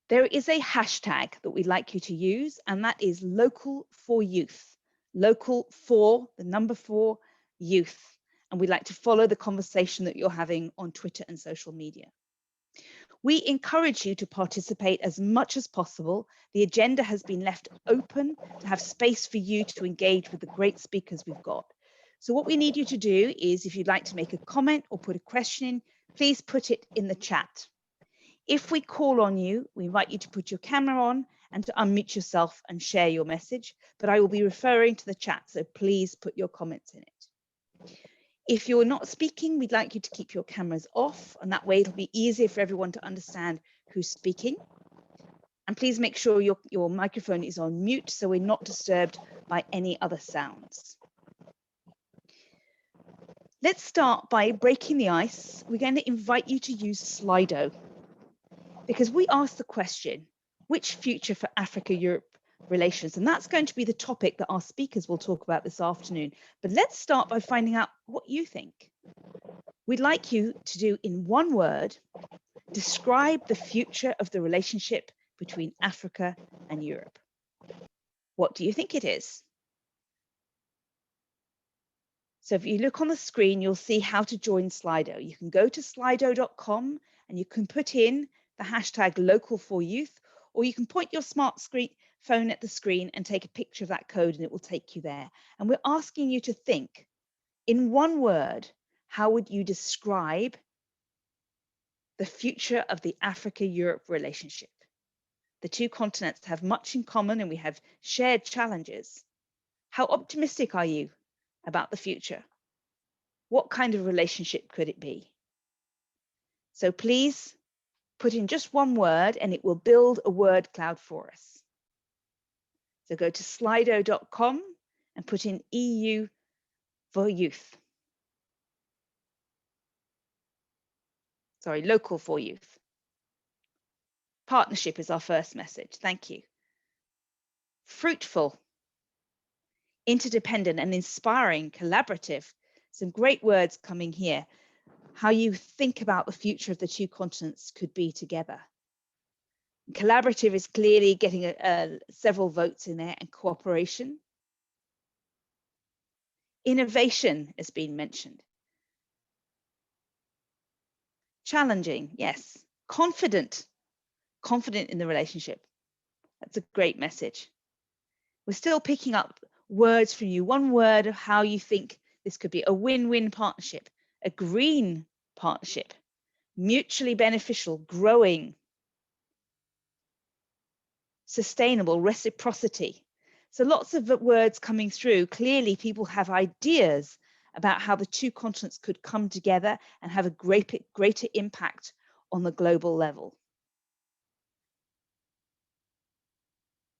There is a hashtag that we'd like you to use, and that is local for youth. Local for, the number 4, youth. And we'd like to follow the conversation that you're having on Twitter and social media. We encourage you to participate as much as possible. The agenda has been left open to have space for you to engage with the great speakers we've got. So what we need you to do is, if you'd like to make a comment or put a question in, please put it in the chat. If we call on you, we invite you to put your camera on and to unmute yourself and share your message, but I will be referring to the chat, so please put your comments in it. If you're not speaking, we'd like you to keep your cameras off, and that way it'll be easier for everyone to understand who's speaking. And please make sure your microphone is on mute so we're not disturbed by any other sounds. Let's start by breaking the ice. We're going to invite you to use Slido, because we asked the question, which future for Africa-Europe relations? And that's going to be the topic that our speakers will talk about this afternoon. But let's start by finding out what you think. We'd like you to do, in one word, describe the future of the relationship between Africa and Europe. What do you think it is? So if you look on the screen, you'll see how to join Slido. You can go to slido.com and you can put in the hashtag local for youth, or you can point your smart phone at the screen and take a picture of that code and it will take you there. And we're asking you to think, in one word, how would you describe the future of the Africa-Europe relationship? The two continents have much in common and we have shared challenges. How optimistic are you about the future? What kind of relationship could it be? So please put in just one word and it will build a word cloud for us. So go to slido.com and put in EU for youth. Sorry, local for youth. Partnership is our first message. Thank you. Fruitful, interdependent and inspiring, collaborative. Some great words coming here. How you think about the future of the two continents could be together. Collaborative is clearly getting several votes in there, and cooperation. Innovation has been mentioned. Challenging, yes. Confident in the relationship. That's a great message. We're still picking up words from you. One word of how you think this could be: a win-win partnership, a green partnership, mutually beneficial, growing, sustainable, reciprocity. So lots of words coming through. Clearly, people have ideas about how the two continents could come together and have a greater impact on the global level.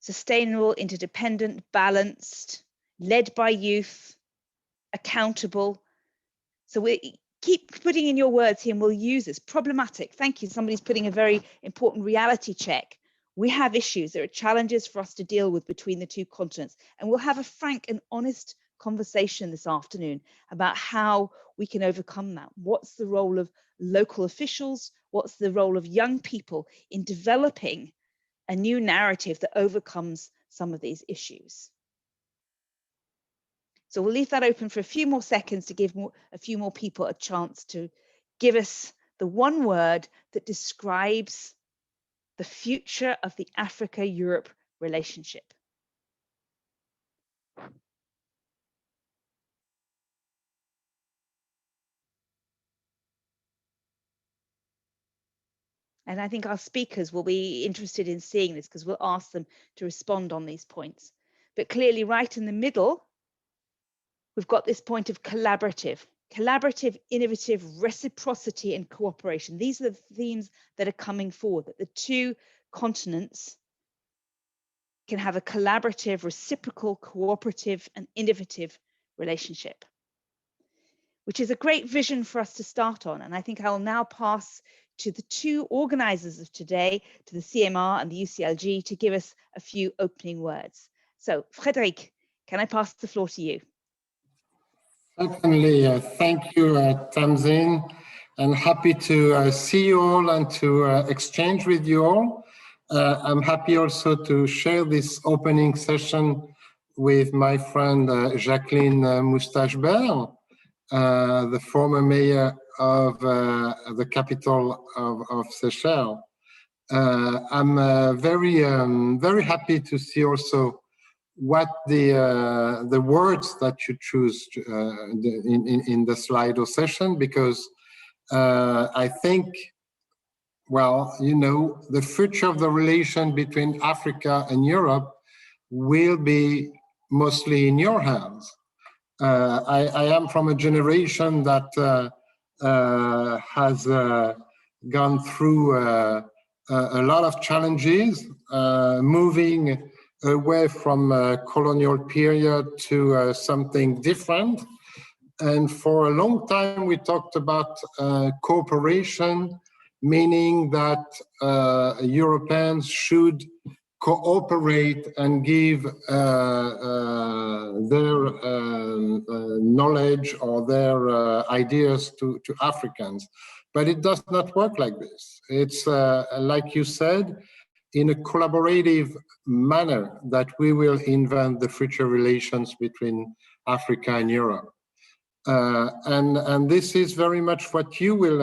Sustainable, interdependent, balanced, led by youth, accountable. So we keep putting in your words here and we'll use this. Problematic. Thank you. Somebody's putting a very important reality check. We have issues. There are challenges for us to deal with between the two continents. And we'll have a frank and honest conversation this afternoon about how we can overcome that. What's the role of local officials? What's the role of young people in developing a new narrative that overcomes some of these issues? So we'll leave that open for a few more seconds to give a few more people a chance to give us the one word that describes the future of the Africa-Europe relationship. And I think our speakers will be interested in seeing this because we'll ask them to respond on these points. But clearly right in the middle, we've got this point of collaborative, innovative, reciprocity and cooperation. These are the themes that are coming forward, that the two continents can have a collaborative, reciprocal, cooperative and innovative relationship, which is a great vision for us to start on. And I think I will now pass to the two organizers of today, to the CEMR and the UCLG, to give us a few opening words. So, Frédéric, can I pass the floor to you? Certainly. Thank you, Tamzin, and happy to see you all and to exchange with you all. I'm happy also to share this opening session with my friend Jacqueline Moustache-Belle, the former mayor of the capital of Seychelles. I'm very happy to see also what the words that you choose in the Slido session, because I think, well, you know, the future of the relation between Africa and Europe will be mostly in your hands. I am from a generation that has gone through a lot of challenges, moving away from a colonial period to something different. And for a long time, we talked about cooperation, meaning that Europeans should cooperate and give their knowledge or their ideas to Africans. But it does not work like this. It's, like you said, in a collaborative manner that we will invent the future relations between Africa and Europe. And this is very much what you will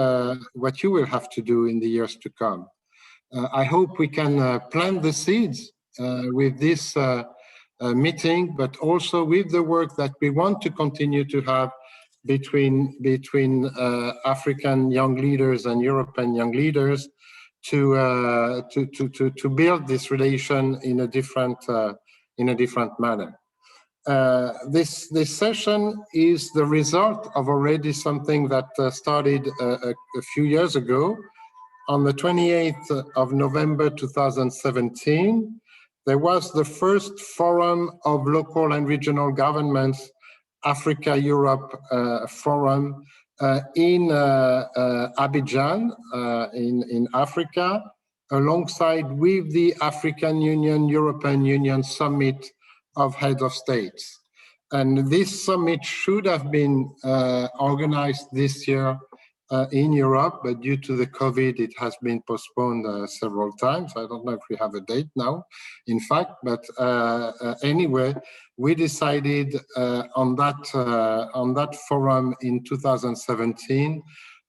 have to do in the years to come. I hope we can plant the seeds with this meeting, but also with the work that we want to continue to have between African young leaders and European young leaders to build this relation in a different manner. This session is the result of already something that started a few years ago. On the 28th of November 2017, there was the first Forum of Local and Regional Governments, Africa-Europe Forum in Abidjan in Africa, alongside with the African Union, European Union Summit of Heads of States. And this summit should have been organized this year in Europe, but due to the COVID, it has been postponed several times. I don't know if we have a date now, in fact, but anyway, we decided on that forum in 2017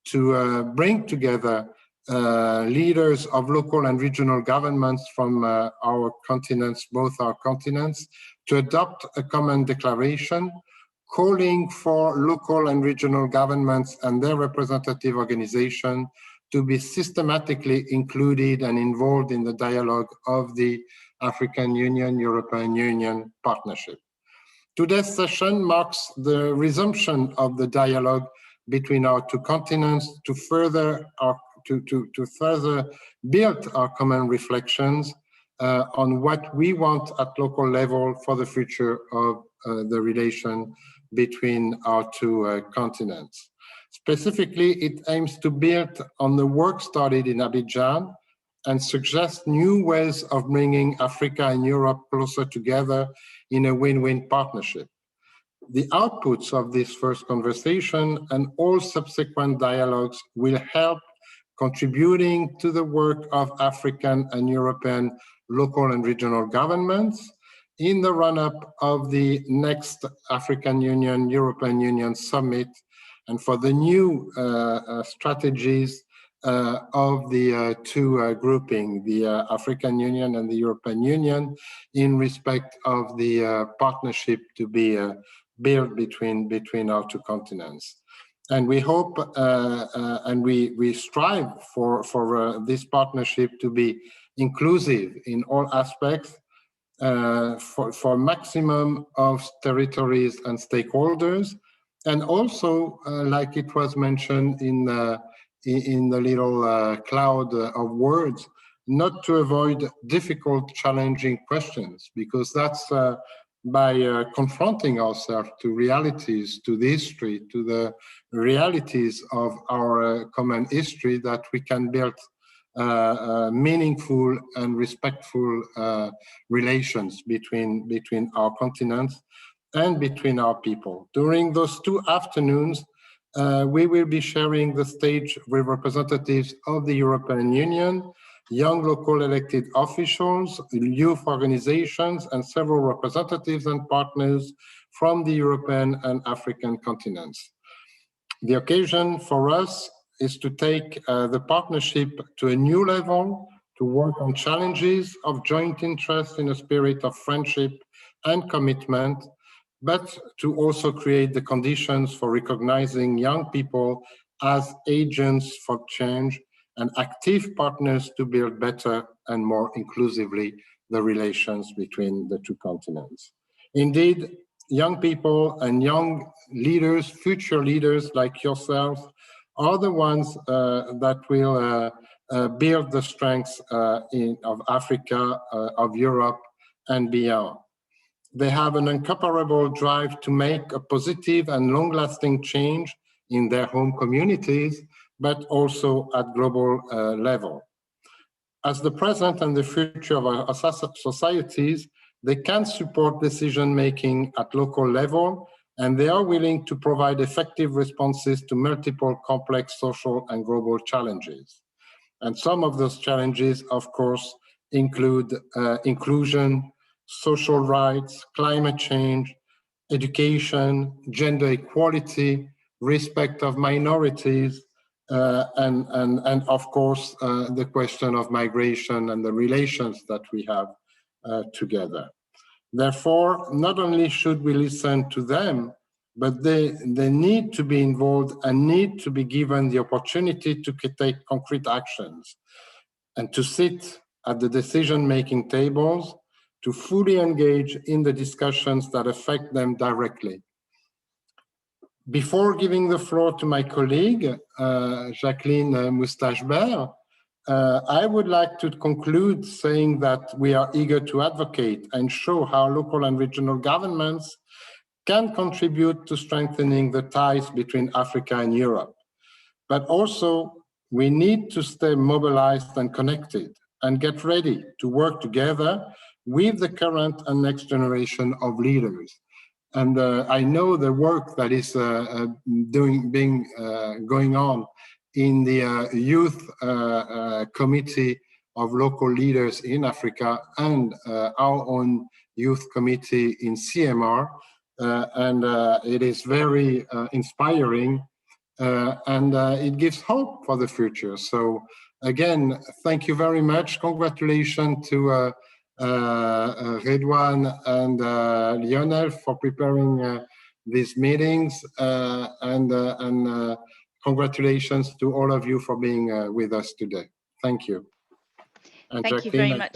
to bring together leaders of local and regional governments from our continents, both our continents, to adopt a common declaration calling for local and regional governments and their representative organization to be systematically included and involved in the dialogue of the African Union, European Union partnership. Today's session marks the resumption of the dialogue between our two continents to further build our common reflections on what we want at local level for the future of the relation between our two continents. Specifically, it aims to build on the work started in Abidjan and suggest new ways of bringing Africa and Europe closer together in a win-win partnership. The outputs of this first conversation and all subsequent dialogues will help contributing to the work of African and European local and regional governments in the run-up of the next African Union, European Union Summit, and for the new strategies of the two grouping, the African Union and the European Union, in respect of the partnership to be built between our two continents. And we hope and we strive for this partnership to be inclusive in all aspects, for maximum of territories and stakeholders, and also, like it was mentioned in the little cloud of words, not to avoid difficult, challenging questions, because that's by confronting ourselves to realities, to the history, to the realities of our common history, that we can build meaningful and respectful relations between our continents and between our people. During those 2 afternoons, we will be sharing the stage with representatives of the European Union, young local elected officials, youth organizations, and several representatives and partners from the European and African continents. The occasion for us is to take the partnership to a new level, to work on challenges of joint interest in a spirit of friendship and commitment, but to also create the conditions for recognizing young people as agents for change and active partners to build better and more inclusively the relations between the two continents. Indeed, young people and young leaders, future leaders like yourselves, are the ones that will build the strengths of Africa, of Europe, and beyond. They have an incomparable drive to make a positive and long-lasting change in their home communities, but also at global level. As the present and the future of our societies, they can support decision-making at local level, and they are willing to provide effective responses to multiple complex social and global challenges. And some of those challenges, of course, include inclusion, social rights, climate change, education, gender equality, respect of minorities, and of course, the question of migration and the relations that we have together. Therefore, not only should we listen to them, but they need to be involved and need to be given the opportunity to take concrete actions and to sit at the decision-making tables, to fully engage in the discussions that affect them directly. Before giving the floor to my colleague, Jacqueline Moustache-Belle, I would like to conclude saying that we are eager to advocate and show how local and regional governments can contribute to strengthening the ties between Africa and Europe. But also, we need to stay mobilized and connected and get ready to work together with the current and next generation of leaders. And I know the work that is going on in the youth committee of local leaders in Africa and our own youth committee in CEMR. And it is very inspiring and it gives hope for the future. So again, thank you very much. Congratulations to Redouane and Lionel for preparing these meetings, and congratulations to all of you for being with us today. Thank you. And thank Jacqueline, you very much,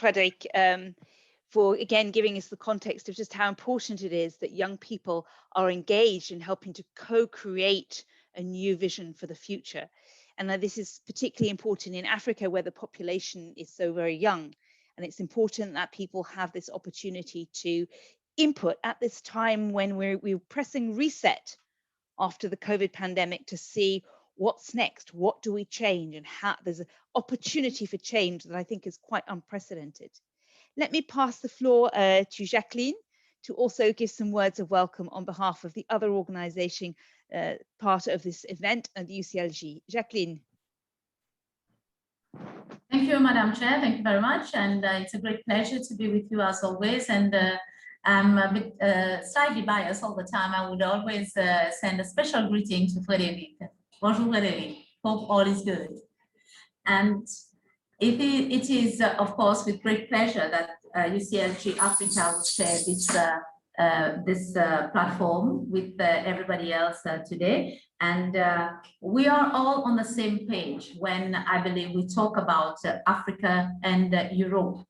Frédéric, for again giving us the context of just how important it is that young people are engaged in helping to co-create a new vision for the future. And that this is particularly important in Africa, where the population is so very young. And it's important that people have this opportunity to input at this time when we're pressing reset after the COVID pandemic to see what's next, what do we change, and how there's an opportunity for change that I think is quite unprecedented. Let me pass the floor to Jacqueline to also give some words of welcome on behalf of the other organisation part of this event and the UCLG. Jacqueline. Thank you, Madam Chair. Thank you very much. And it's a great pleasure to be with you as always. And I'm a bit slightly biased all the time. I would always send a special greeting to Frédéric. Bonjour, Frédéric. Hope all is good. And it is, of course, with great pleasure that UCLG Africa will share this platform with everybody else today. And we are all on the same page when I believe we talk about Africa and Europe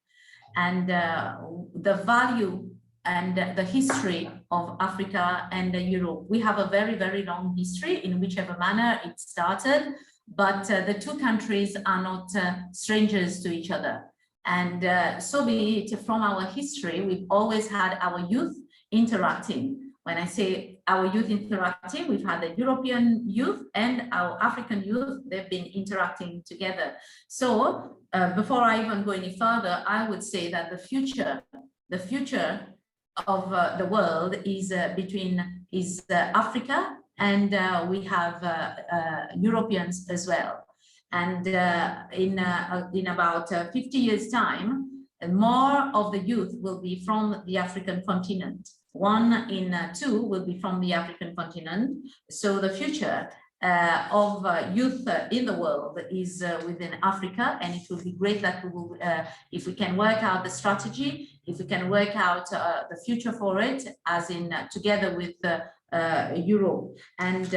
and the value and the history of Africa and Europe. We have a very, very long history in whichever manner it started, but the two countries are not strangers to each other. And so be it, from our history, we've always had our youth interacting. When I say our youth interacting, we've had the European youth and our African youth, they've been interacting together. So before I even go any further, I would say that the future of the world is Africa, and we have Europeans as well. And in about 50 years' time, more of the youth will be from the African continent. 1 in 2 will be from the African continent. So the future of youth in the world is within Africa, and it will be great that we will, if we can work out the strategy, if we can work out the future for it, as in together with Europe. And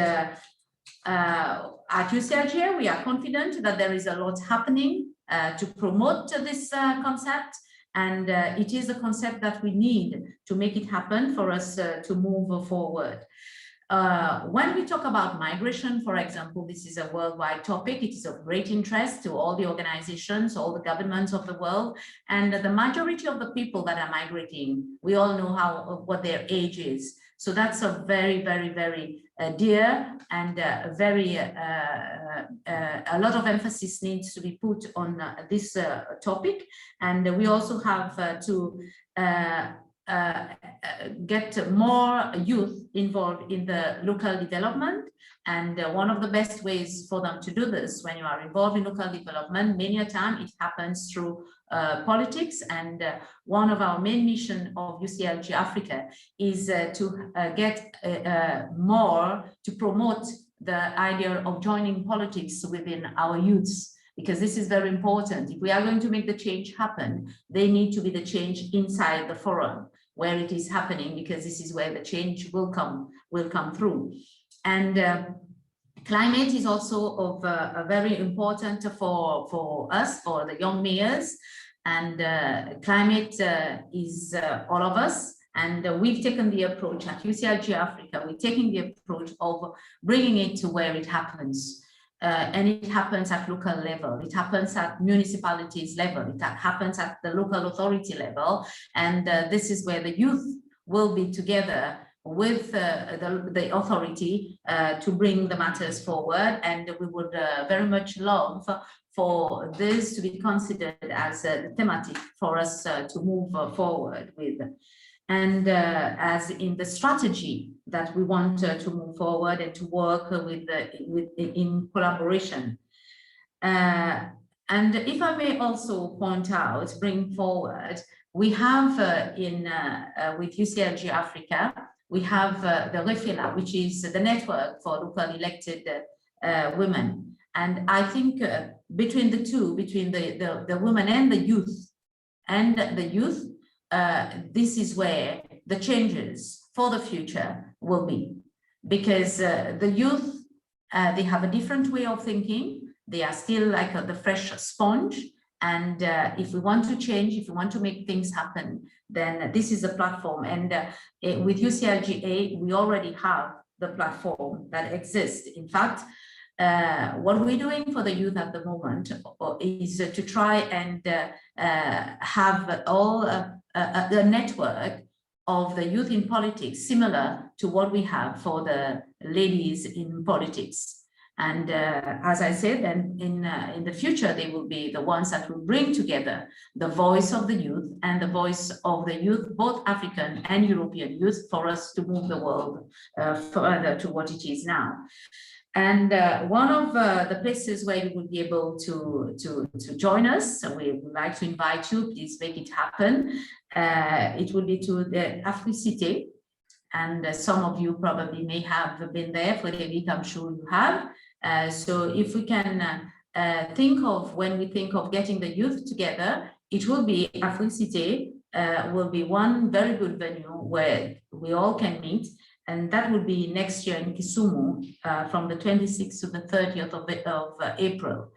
at UCLG, we are confident that there is a lot happening to promote this concept, and it is a concept that we need to make it happen for us to move forward. When we talk about migration, for example, this is a worldwide topic. It is of great interest to all the organizations, all the governments of the world, and the majority of the people that are migrating, we all know what their age is. So that's a very, very, very dear and a lot of emphasis needs to be put on this topic. And we also have to get more youth involved in the local development. And one of the best ways for them to do this, when you are involved in local development, many a time it happens through politics. And one of our main mission of UCLG Africa is to get more to promote the idea of joining politics within our youths, because this is very important. If we are going to make the change happen, they need to be the change inside the forum where it is happening, because this is where the change will come through. And climate is also of very important for us, for the young mayors. And climate is all of us. And we've taken the approach at UCLG Africa, we're taking the approach of bringing it to where it happens. And it happens at local level, it happens at municipalities level, it happens at the local authority level. And this is where the youth will be together with the authority to bring the matters forward. And we would very much love for this to be considered as a thematic for us to move forward with. And as in the strategy that we want to move forward and to work in collaboration. And if I may also point out, bring forward, we have with UCLG Africa, we have the REFELA, which is the network for local elected women. And I think between the two, between the women and the youth, this is where the changes for the future will be, because the youth, they have a different way of thinking. They are still like the fresh sponge. And if we want to change, if we want to make things happen, then this is a platform. And with UCLGA, we already have the platform that exists. In fact, what we're doing for the youth at the moment is to try and have all the network of the youth in politics, similar to what we have for the ladies in politics. And as I said, and in the future, they will be the ones that will bring together the voice of the youth and the voice of the youth, both African and European youth, for us to move the world further to what it is now. And one of the places where you will be able to join us, so we would like to invite you, please make it happen. It will be to the Africité, and some of you probably may have been there. Frédéric, I'm sure you have. So if we can think of, when we think of getting the youth together, it will be Africité, will be one very good venue where we all can meet. And that will be next year in Kisumu from the 26th to the 30th of April.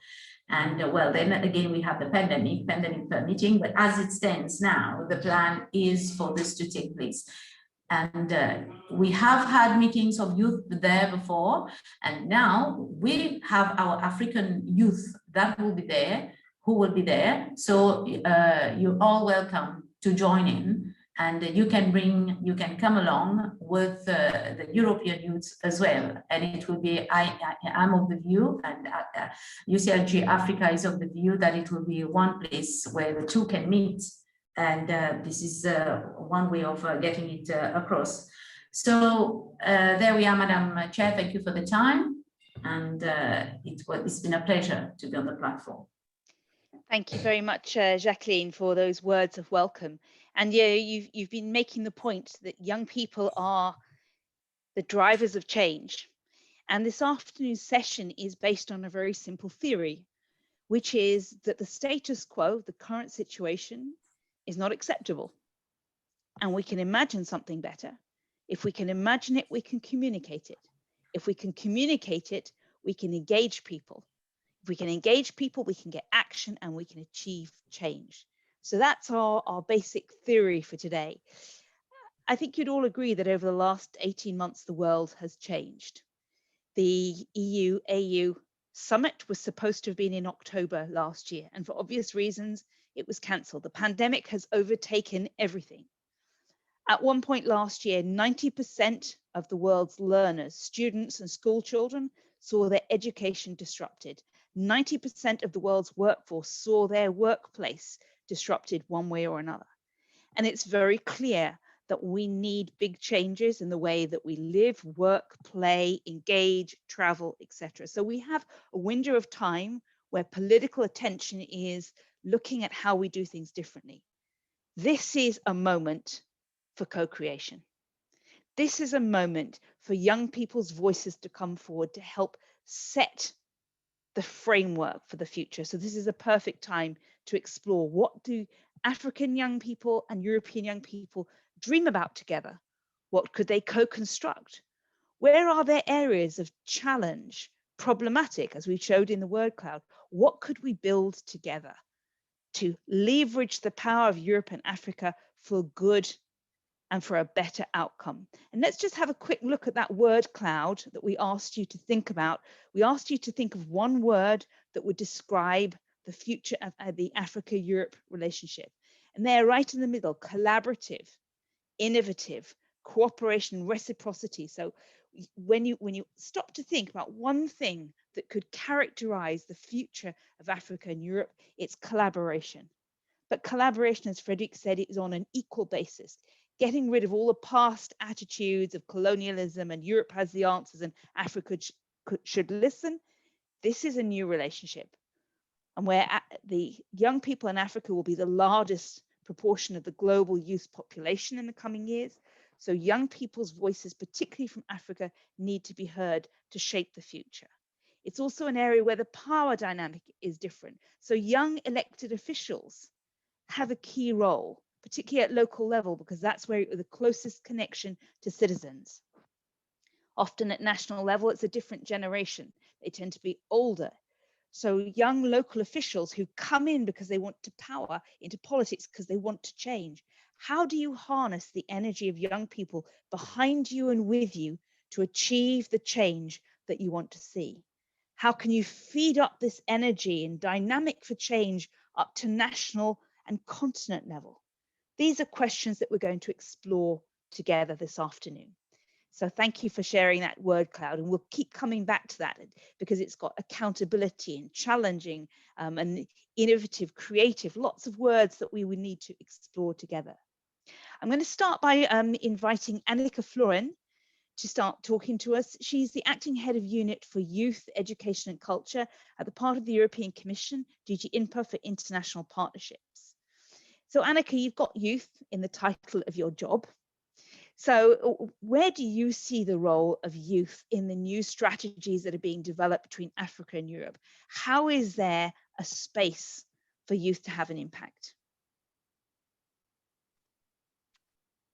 And well, then again, we have the pandemic permitting, but as it stands now, the plan is for this to take place. And we have had meetings of youth there before, and now we have our African youth that will be there, who will be there. So you're all welcome to join in. And you can come along with the European youths as well. And it will be, I'm of the view, and UCLG Africa is of the view that it will be one place where the two can meet. And this is one way of getting it across. So there we are, Madam Chair. Thank you for the time. And it's been a pleasure to be on the platform. Thank you very much, Jacqueline, for those words of welcome. And yeah, you've been making the point that young people are the drivers of change. And this afternoon's session is based on a very simple theory, which is that the status quo, the current situation, is not acceptable. And we can imagine something better. If we can imagine it, we can communicate it. If we can communicate it, we can engage people. If we can engage people, we can get action and we can achieve change. So that's our basic theory for today. I think you'd all agree that over the last 18 months, the world has changed. The EU-AU summit was supposed to have been in October last year, and for obvious reasons, it was cancelled. The pandemic has overtaken everything. At one point last year, 90% of the world's learners, students and school children saw their education disrupted. 90% of the world's workforce saw their workplace disrupted one way or another. And it's very clear that we need big changes in the way that we live, work, play, engage, travel, etc. So we have a window of time where political attention is looking at how we do things differently. This is a moment for co-creation. This is a moment for young people's voices to come forward to help set the framework for the future. So this is a perfect time to explore, what do African young people and European young people dream about together? What could they co-construct? Where are there areas of challenge, problematic, as we showed in the word cloud? What could we build together to leverage the power of Europe and Africa for good and for a better outcome? And let's just have a quick look at that word cloud that we asked you to think about. We asked you to think of one word that would describe the future of the Africa-Europe relationship. And they're right in the middle: collaborative, innovative, cooperation, reciprocity. So when you stop to think about one thing that could characterize the future of Africa and Europe, it's collaboration. But collaboration, as Frédéric said, is on an equal basis, getting rid of all the past attitudes of colonialism and Europe has the answers and Africa should listen. This is a new relationship, and where the young people in Africa will be the largest proportion of the global youth population in the coming years. So young people's voices, particularly from Africa, need to be heard to shape the future. It's also an area where the power dynamic is different. So young elected officials have a key role, particularly at local level, because that's where the closest connection to citizens. Often at national level, it's a different generation. They tend to be older. So young local officials who come in because they want to power into politics because they want to change. How do you harness the energy of young people behind you and with you to achieve the change that you want to see? How can you feed up this energy and dynamic for change up to national and continent level? These are questions that we're going to explore together this afternoon. So thank you for sharing that word cloud, and we'll keep coming back to that because it's got accountability and challenging and innovative, creative, lots of words that we would need to explore together. I'm going to start by inviting Annica Floren to start talking to us. She's the acting head of unit for youth, education and culture at the part of the European Commission, DG INTPA for international partnerships. So Annica, you've got youth in the title of your job. So where do you see the role of youth in the new strategies that are being developed between Africa and Europe? How is there a space for youth to have an impact?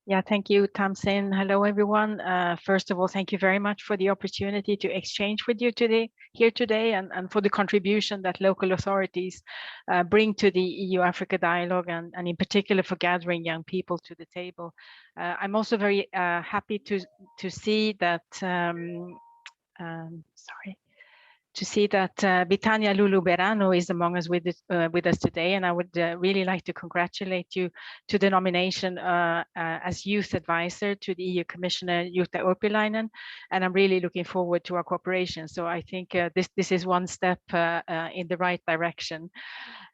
Yeah, thank you, Tamsin. Hello, everyone. First of all, thank you very much for the opportunity to exchange with you here today, and for the contribution that local authorities bring to the EU-Africa dialogue, and in particular for gathering young people to the table. I'm also very happy to see that, Bitania Lulu Berano is among us with us today, and I would really like to congratulate you to the nomination as Youth Advisor to the EU Commissioner Jutta Urpilainen, and I'm really looking forward to our cooperation. So I think this is one step in the right direction.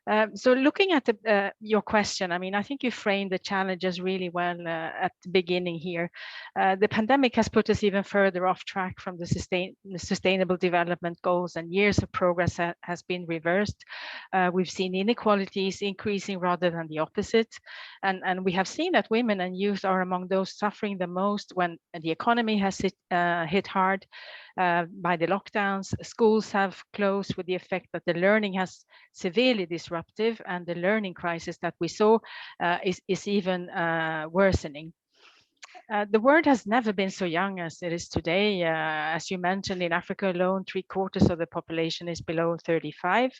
So looking at your question, I mean, I think you framed the challenges really well at the beginning here. The pandemic has put us even further off track from the sustainable development goals, and years of progress has been reversed. We've seen inequalities increasing rather than the opposite. And we have seen that women and youth are among those suffering the most when the economy has hit hard by the lockdowns. Schools have closed with the effect that the learning has severely disruptive, and the learning crisis that we saw is even worsening. The world has never been so young as it is today. As you mentioned, in Africa alone, 3/4 of the population is below 35.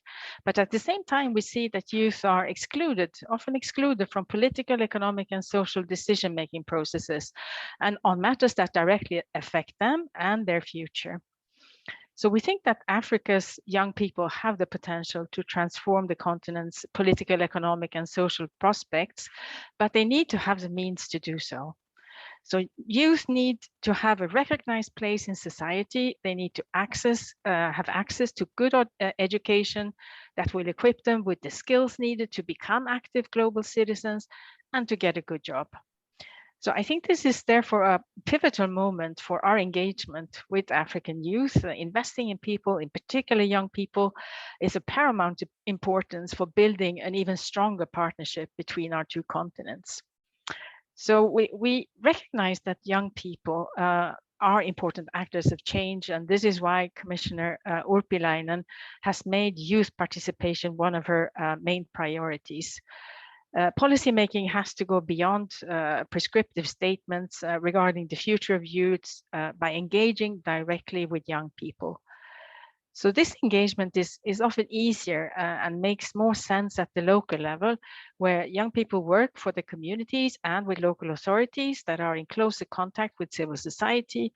But at the same time, we see that youth are often excluded from political, economic, and social decision-making processes, and on matters that directly affect them and their future. So we think that Africa's young people have the potential to transform the continent's political, economic, and social prospects, but they need to have the means to do so. So youth need to have a recognized place in society. They need to have access to good education that will equip them with the skills needed to become active global citizens and to get a good job. So I think this is therefore a pivotal moment for our engagement with African youth. Investing in people, in particular young people, is of paramount importance for building an even stronger partnership between our two continents. So we recognize that young people are important actors of change, and this is why Commissioner Urpilainen has made youth participation one of her main priorities. Policymaking has to go beyond prescriptive statements regarding the future of youths by engaging directly with young people. So this engagement is often easier and makes more sense at the local level, where young people work for the communities and with local authorities that are in closer contact with civil society,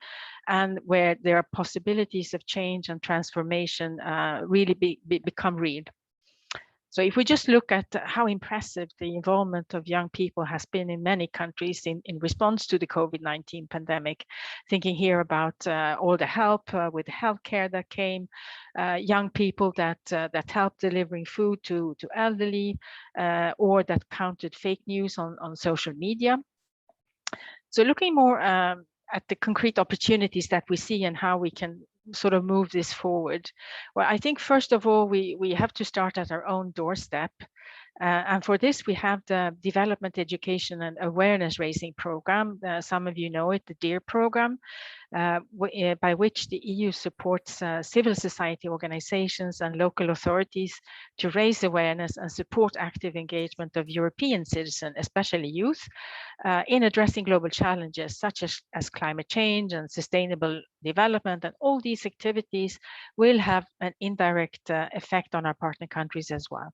and where there are possibilities of change and transformation really become real. So if we just look at how impressive the involvement of young people has been in many countries in response to the COVID-19 pandemic, thinking here about all the help with healthcare that came, young people that helped delivering food to elderly, or that countered fake news on social media. So looking more at the concrete opportunities that we see and how we can sort of move this forward. Well, I think first of all, we have to start at our own doorstep. And for this, we have the Development Education and Awareness Raising Program. Some of you know it, the DEAR program, by which the EU supports civil society organizations and local authorities to raise awareness and support active engagement of European citizens, especially youth, in addressing global challenges such as climate change and sustainable development. And all these activities will have an indirect effect on our partner countries as well.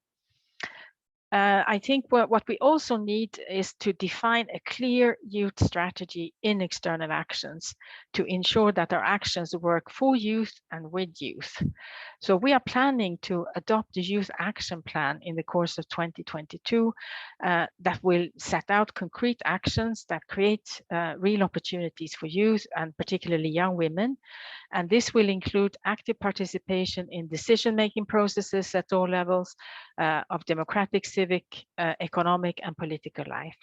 I think what we also need is to define a clear youth strategy in external actions to ensure that our actions work for youth and with youth. So we are planning to adopt the Youth Action Plan in the course of 2022 that will set out concrete actions that create real opportunities for youth and particularly young women. And this will include active participation in decision-making processes at all levels of democratic, civic, economic, and political life.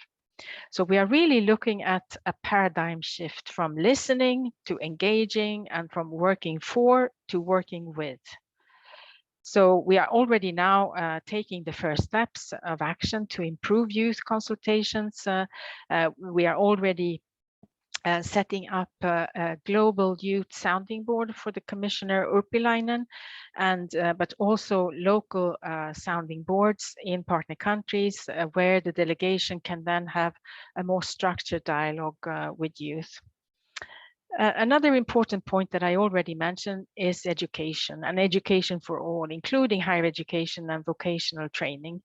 So we are really looking at a paradigm shift from listening to engaging and from working for to working with. So we are already now taking the first steps of action to improve youth consultations. We are already setting up a global youth sounding board for the Commissioner Urpilainen, and but also local sounding boards in partner countries where the delegation can then have a more structured dialogue with youth. Another important point that I already mentioned is education, and education for all, including higher education and vocational training.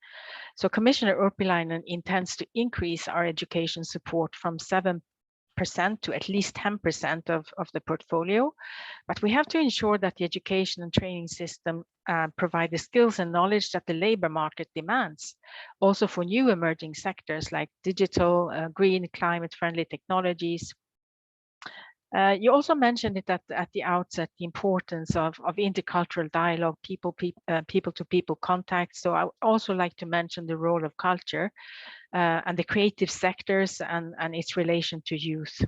So Commissioner Urpilainen intends to increase our education support from 7% to at least 10% of the portfolio, but we have to ensure that the education and training system provide the skills and knowledge that the labor market demands, also for new emerging sectors like digital, green, climate-friendly technologies, You also mentioned it at the outset, the importance of intercultural dialogue, people-to-people contact. So I would also like to mention the role of culture and the creative sectors and its relation to youth.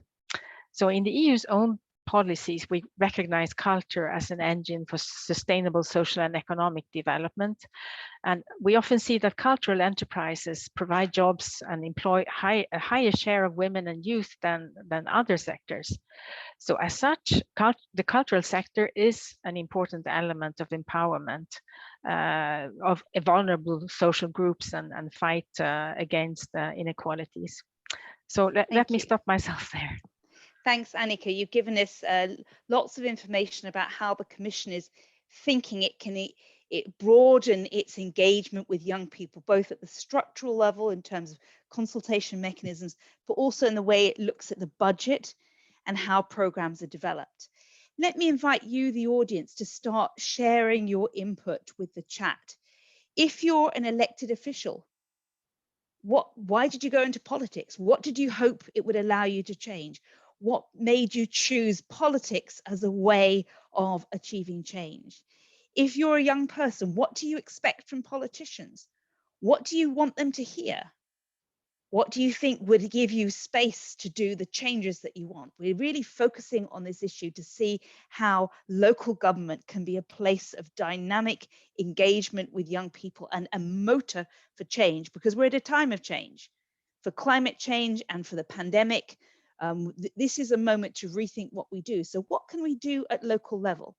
So in the EU's own policies, we recognize culture as an engine for sustainable social and economic development. And we often see that cultural enterprises provide jobs and employ a higher share of women and youth than other sectors. So as such, the cultural sector is an important element of empowerment of vulnerable social groups and fight against inequalities. So let me stop myself there. Thanks, Annica. You've given us lots of information about how the Commission is thinking it can broaden its engagement with young people, both at the structural level in terms of consultation mechanisms, but also in the way it looks at the budget and how programs are developed. Let me invite you, the audience, to start sharing your input with the chat. If you're an elected official, why did you go into politics? What did you hope it would allow you to change? What made you choose politics as a way of achieving change? If you're a young person, what do you expect from politicians? What do you want them to hear? What do you think would give you space to do the changes that you want? We're really focusing on this issue to see how local government can be a place of dynamic engagement with young people and a motor for change, because we're at a time of change. For climate change and for the pandemic, this is a moment to rethink what we do. So what can we do at local level?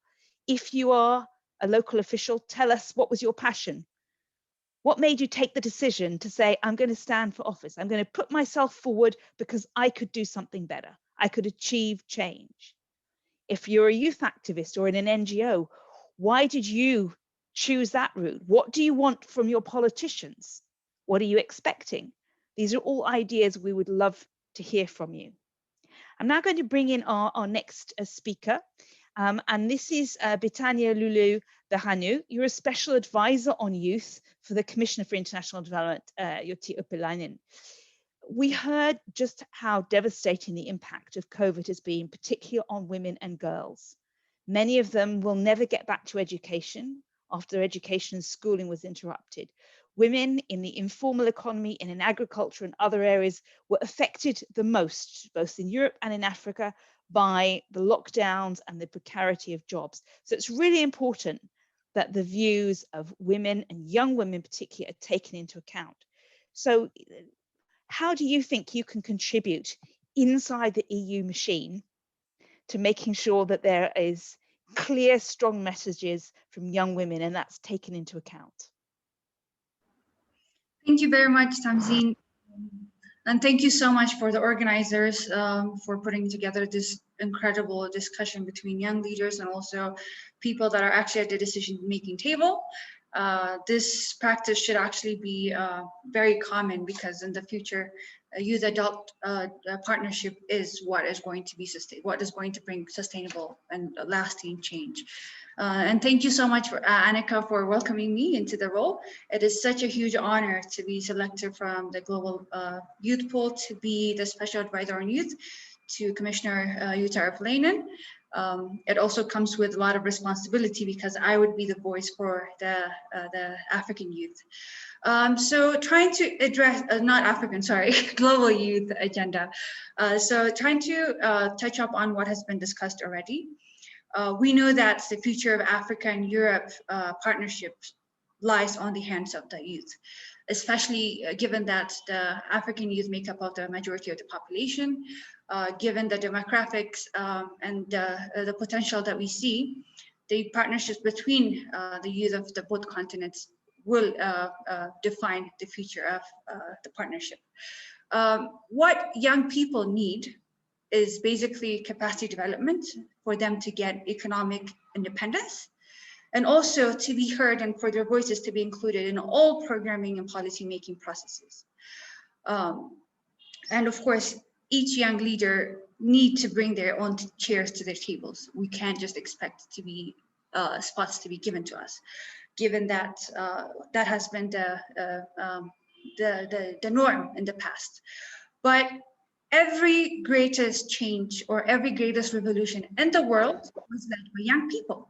If you are a local official, tell us, what was your passion? What made you take the decision to say, I'm going to stand for office? I'm going to put myself forward because I could do something better. I could achieve change. If you're a youth activist or in an NGO, why did you choose that route? What do you want from your politicians? What are you expecting? These are all ideas we would love to hear from you. I'm now going to bring in our next speaker. And this is Bitania Lulu Behanu. You're a special advisor on youth for the Commissioner for International Development, Jyoti Uppilainen. We heard just how devastating the impact of COVID has been, particularly on women and girls. Many of them will never get back to education after their education and schooling was interrupted. Women in the informal economy and in agriculture and other areas were affected the most, both in Europe and in Africa, by the lockdowns and the precarity of jobs. So it's really important that the views of women and young women particularly are taken into account. So how do you think you can contribute inside the EU machine to making sure that there is clear, strong messages from young women and that's taken into account? Thank you very much, Tamzeen. And thank you so much for the organizers for putting together this incredible discussion between young leaders and also people that are actually at the decision-making table. This practice should actually be very common, because in the future, youth-adult partnership is what is going to bring sustainable and lasting change. And thank you so much, Annica, for welcoming me into the role. It is such a huge honor to be selected from the Global Youth Pool to be the Special Advisor on Youth to Commissioner Jyoti Uppilainen. It also comes with a lot of responsibility, because I would be the voice for the African youth. So trying to address, not African, sorry, global youth agenda. So trying to touch up on what has been discussed already. We know that the future of Africa and Europe partnership lies on the hands of the youth, especially given that the African youth make up of the majority of the population, given the demographics and the potential that we see. The partnerships between the youth of the both continents will define the future of the partnership. What young people need is basically capacity development for them to get economic independence, and also to be heard and for their voices to be included in all programming and policy making processes. And of course, each young leader need to bring their own chairs to their tables. We can't just expect to be spots to be given to us, given that that has been the norm in the past. But every greatest change or every greatest revolution in the world was led by young people,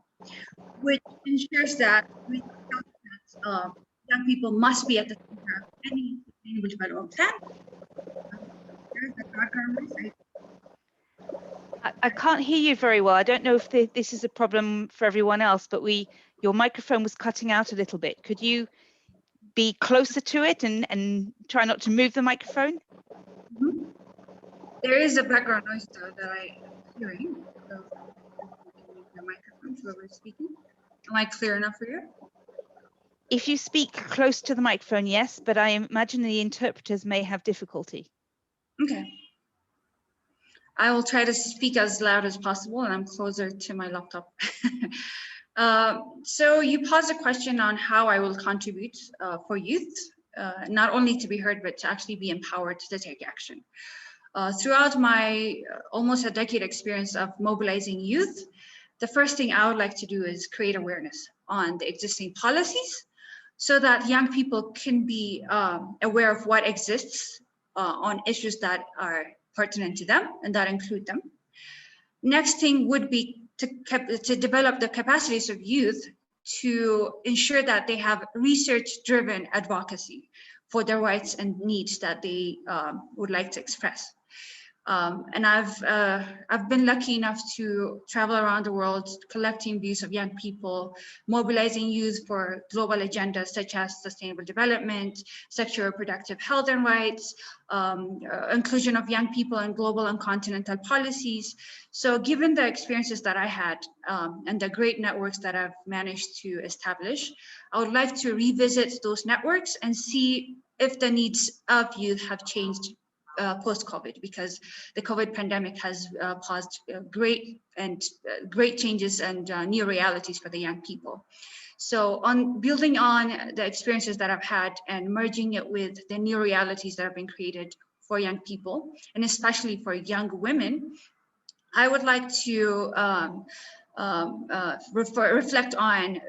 which ensures that young people must be at the center of any sustainable development plan. There's the background research. I can't hear you very well. I don't know if this is a problem for everyone else, but your microphone was cutting out a little bit. Could you be closer to it and try not to move the microphone? Mm-hmm. There is a background noise though that I am hearing. So the microphone, whoever is speaking. Am I clear enough for you? If you speak close to the microphone, yes, but I imagine the interpreters may have difficulty. Okay. I will try to speak as loud as possible, and I'm closer to my laptop. So you posed a question on how I will contribute for youth, not only to be heard, but to actually be empowered to take action. Throughout my almost a decade experience of mobilizing youth, the first thing I would like to do is create awareness on the existing policies so that young people can be aware of what exists on issues that are pertinent to them and that include them. Next thing would be to develop the capacities of youth to ensure that they have research-driven advocacy for their rights and needs that they would like to express. And I've been lucky enough to travel around the world, collecting views of young people, mobilizing youth for global agendas such as sustainable development, sexual reproductive health and rights, inclusion of young people in global and continental policies. So given the experiences that I had and the great networks that I've managed to establish, I would like to revisit those networks and see if the needs of youth have changed post-COVID, because the COVID pandemic has caused great changes and new realities for the young people. So on building on the experiences that I've had and merging it with the new realities that have been created for young people, and especially for young women, I would like to reflect on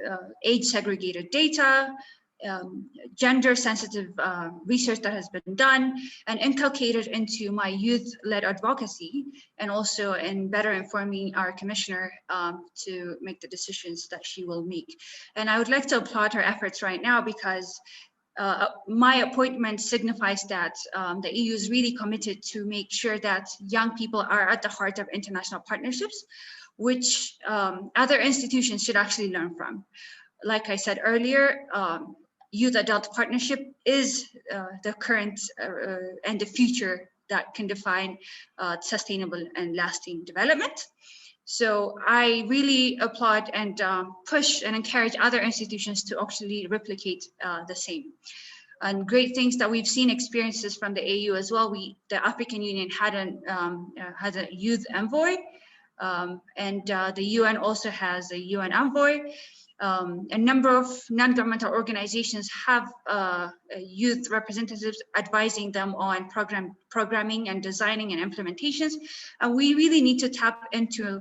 age-segregated data, gender-sensitive research that has been done and inculcated into my youth-led advocacy, and also in better informing our commissioner to make the decisions that she will make. And I would like to applaud her efforts right now, because my appointment signifies that the EU is really committed to make sure that young people are at the heart of international partnerships, which other institutions should actually learn from. Like I said earlier, youth-adult partnership is the current and the future that can define sustainable and lasting development. So I really applaud and push and encourage other institutions to actually replicate the same. And great things that we've seen experiences from the AU as well. The African Union had a youth envoy, and the UN also has a UN envoy. A number of non-governmental organizations have youth representatives advising them on programming and designing and implementations. And we really need to tap into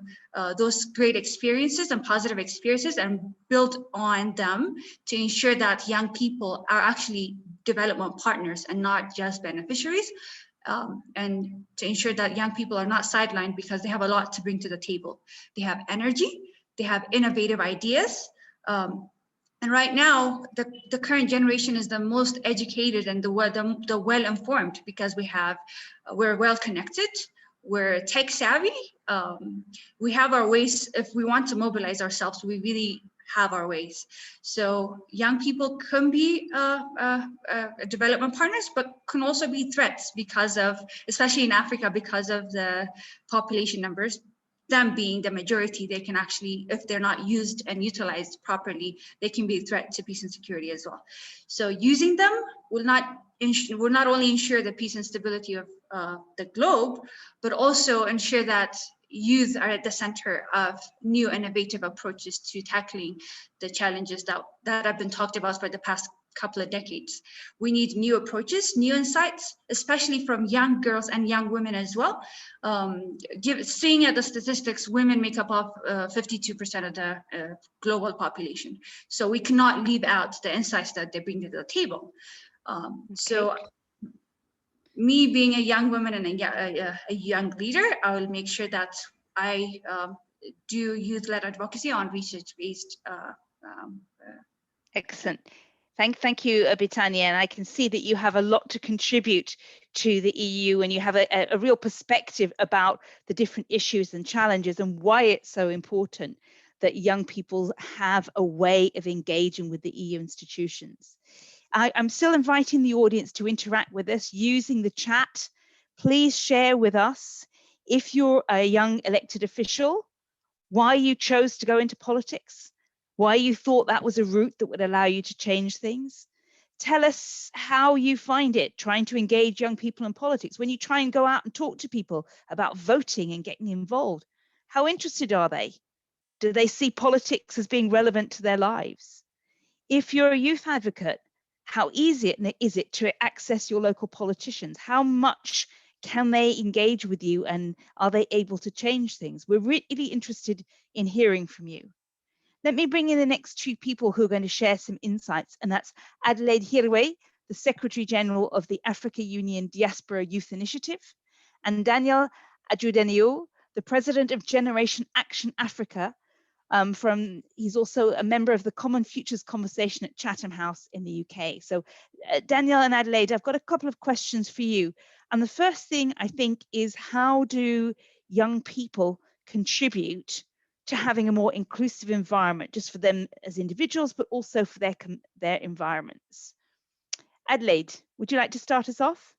those great experiences and positive experiences and build on them to ensure that young people are actually development partners and not just beneficiaries. And to ensure that young people are not sidelined, because they have a lot to bring to the table. They have energy, they have innovative ideas. And right now, the current generation is the most educated and the well-informed, because we're well-connected, we're tech-savvy, we have our ways. If we want to mobilize ourselves, we really have our ways. So young people can be development partners, but can also be threats because of, especially in Africa, because of the population numbers. Them being the majority, they can actually, if they're not used and utilized properly, they can be a threat to peace and security as well. So using them will not only ensure the peace and stability of the globe, but also ensure that youth are at the center of new innovative approaches to tackling the challenges that have been talked about for the past couple of decades. We need new approaches, new insights, especially from young girls and young women as well. Seeing at the statistics, women make up of 52% of the global population. So we cannot leave out the insights that they bring to the table. Okay. So me being a young woman and a young leader, I will make sure that I do youth-led advocacy on research-based. Excellent. Thank you, Bitania. And I can see that you have a lot to contribute to the EU, and you have a real perspective about the different issues and challenges and why it's so important that young people have a way of engaging with the EU institutions. I'm still inviting the audience to interact with us using the chat. Please share with us, if you're a young elected official, why you chose to go into politics, why you thought that was a route that would allow you to change things. Tell us how you find it trying to engage young people in politics. When you try and go out and talk to people about voting and getting involved, how interested are they? Do they see politics as being relevant to their lives? If you're a youth advocate, how easy is it to access your local politicians? How much can they engage with you, and are they able to change things? We're really interested in hearing from you. Let me bring in the next two people who are going to share some insights, and that's Adelaide Hirwe, the Secretary General of the Africa Union Diaspora Youth Initiative, and Daniel Ajudenio, the President of Generation Action Africa. He's also a member of the Common Futures Conversation at Chatham House in the UK. So Daniel and Adelaide, I've got a couple of questions for you. And the first thing I think is, how do young people contribute to having a more inclusive environment, just for them as individuals, but also for their environments? Adelaide, would you like to start us off?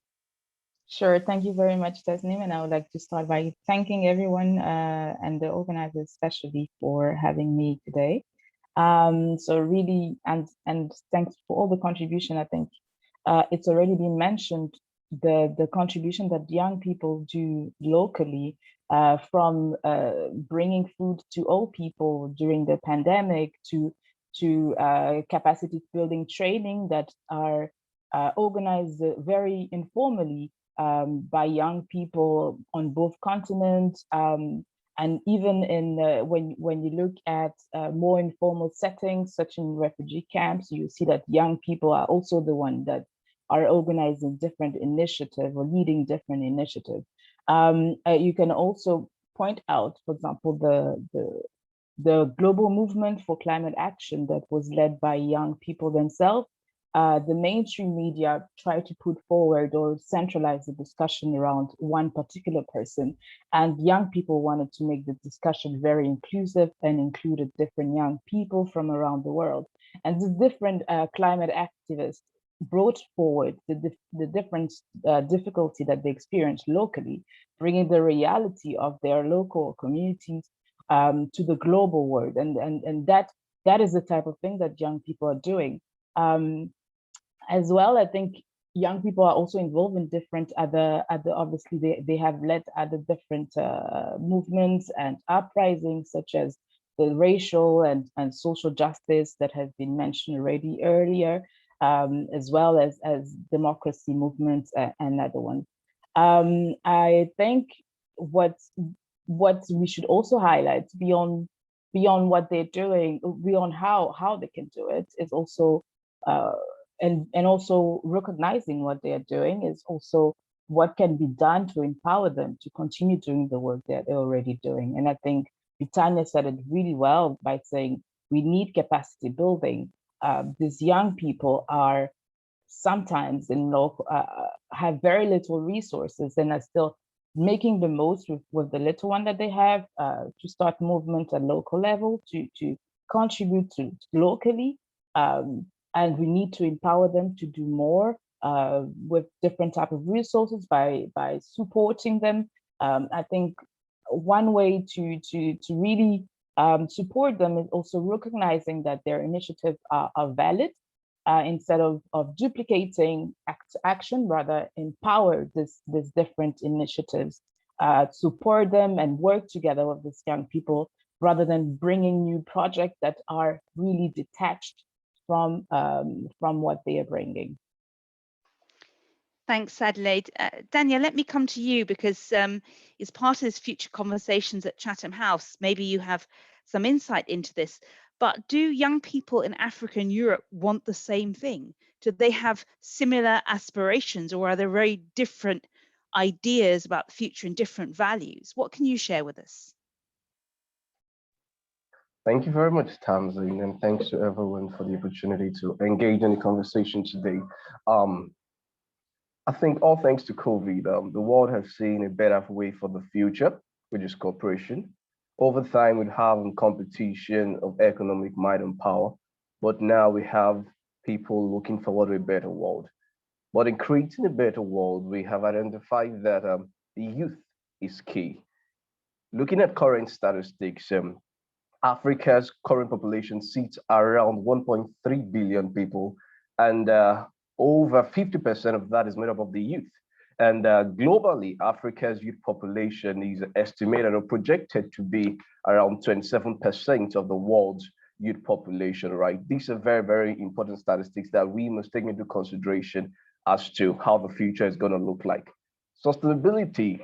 Sure, thank you very much, Tasnim, and I would like to start by thanking everyone and the organizers especially for having me today. So really, and thanks for all the contribution. I think it's already been mentioned, the contribution that young people do locally, from bringing food to old people during the pandemic to capacity building training that are organized very informally by young people on both continents, and even in when you look at more informal settings, such in refugee camps, you see that young people are also the ones that are organizing different initiatives or leading different initiatives. You can also point out, for example, the global movement for climate action that was led by young people themselves. The mainstream media try to put forward or centralize the discussion around one particular person, and young people wanted to make the discussion very inclusive and included different young people from around the world. And the different climate activists brought forward the different difficulty that they experienced locally, bringing the reality of their local communities to the global world. And that is the type of thing that young people are doing. As well, I think young people are also involved in different other obviously they have led other different movements and uprisings, such as the racial and social justice that has been mentioned already earlier, as well as democracy movements and other ones. I think what we should also highlight beyond what they're doing, beyond how they can do it, is also and also recognizing what they are doing is also what can be done to empower them to continue doing the work that they're already doing. And I think Bitania said it really well by saying we need capacity building. These young people are sometimes have very little resources and are still making the most with the little one that they have, to start movement at local level, to contribute to locally. And we need to empower them to do more with different type of resources by supporting them. I think one way to really support them is also recognizing that their initiatives are valid, instead of duplicating action, rather empower these different initiatives, support them and work together with these young people, rather than bringing new projects that are really detached from what they are bringing. Thanks, Adelaide. Daniel, let me come to you, because as part of this future conversations at Chatham House, maybe you have some insight into this, but do young people in Africa and Europe want the same thing? Do they have similar aspirations, or are there very different ideas about the future and different values? What can you share with us? Thank you very much, Tamzin, and thanks to everyone for the opportunity to engage in the conversation today. I think all thanks to COVID, the world has seen a better way for the future, which is cooperation. Over time, we'd have competition of economic might and power, but now we have people looking forward to a better world. But in creating a better world, we have identified that the youth is key. Looking at current statistics, Africa's current population sits around 1.3 billion people, and over 50% of that is made up of the youth. And globally, Africa's youth population is estimated or projected to be around 27% of the world's youth population, right? These are very, very important statistics that we must take into consideration as to how the future is going to look like. Sustainability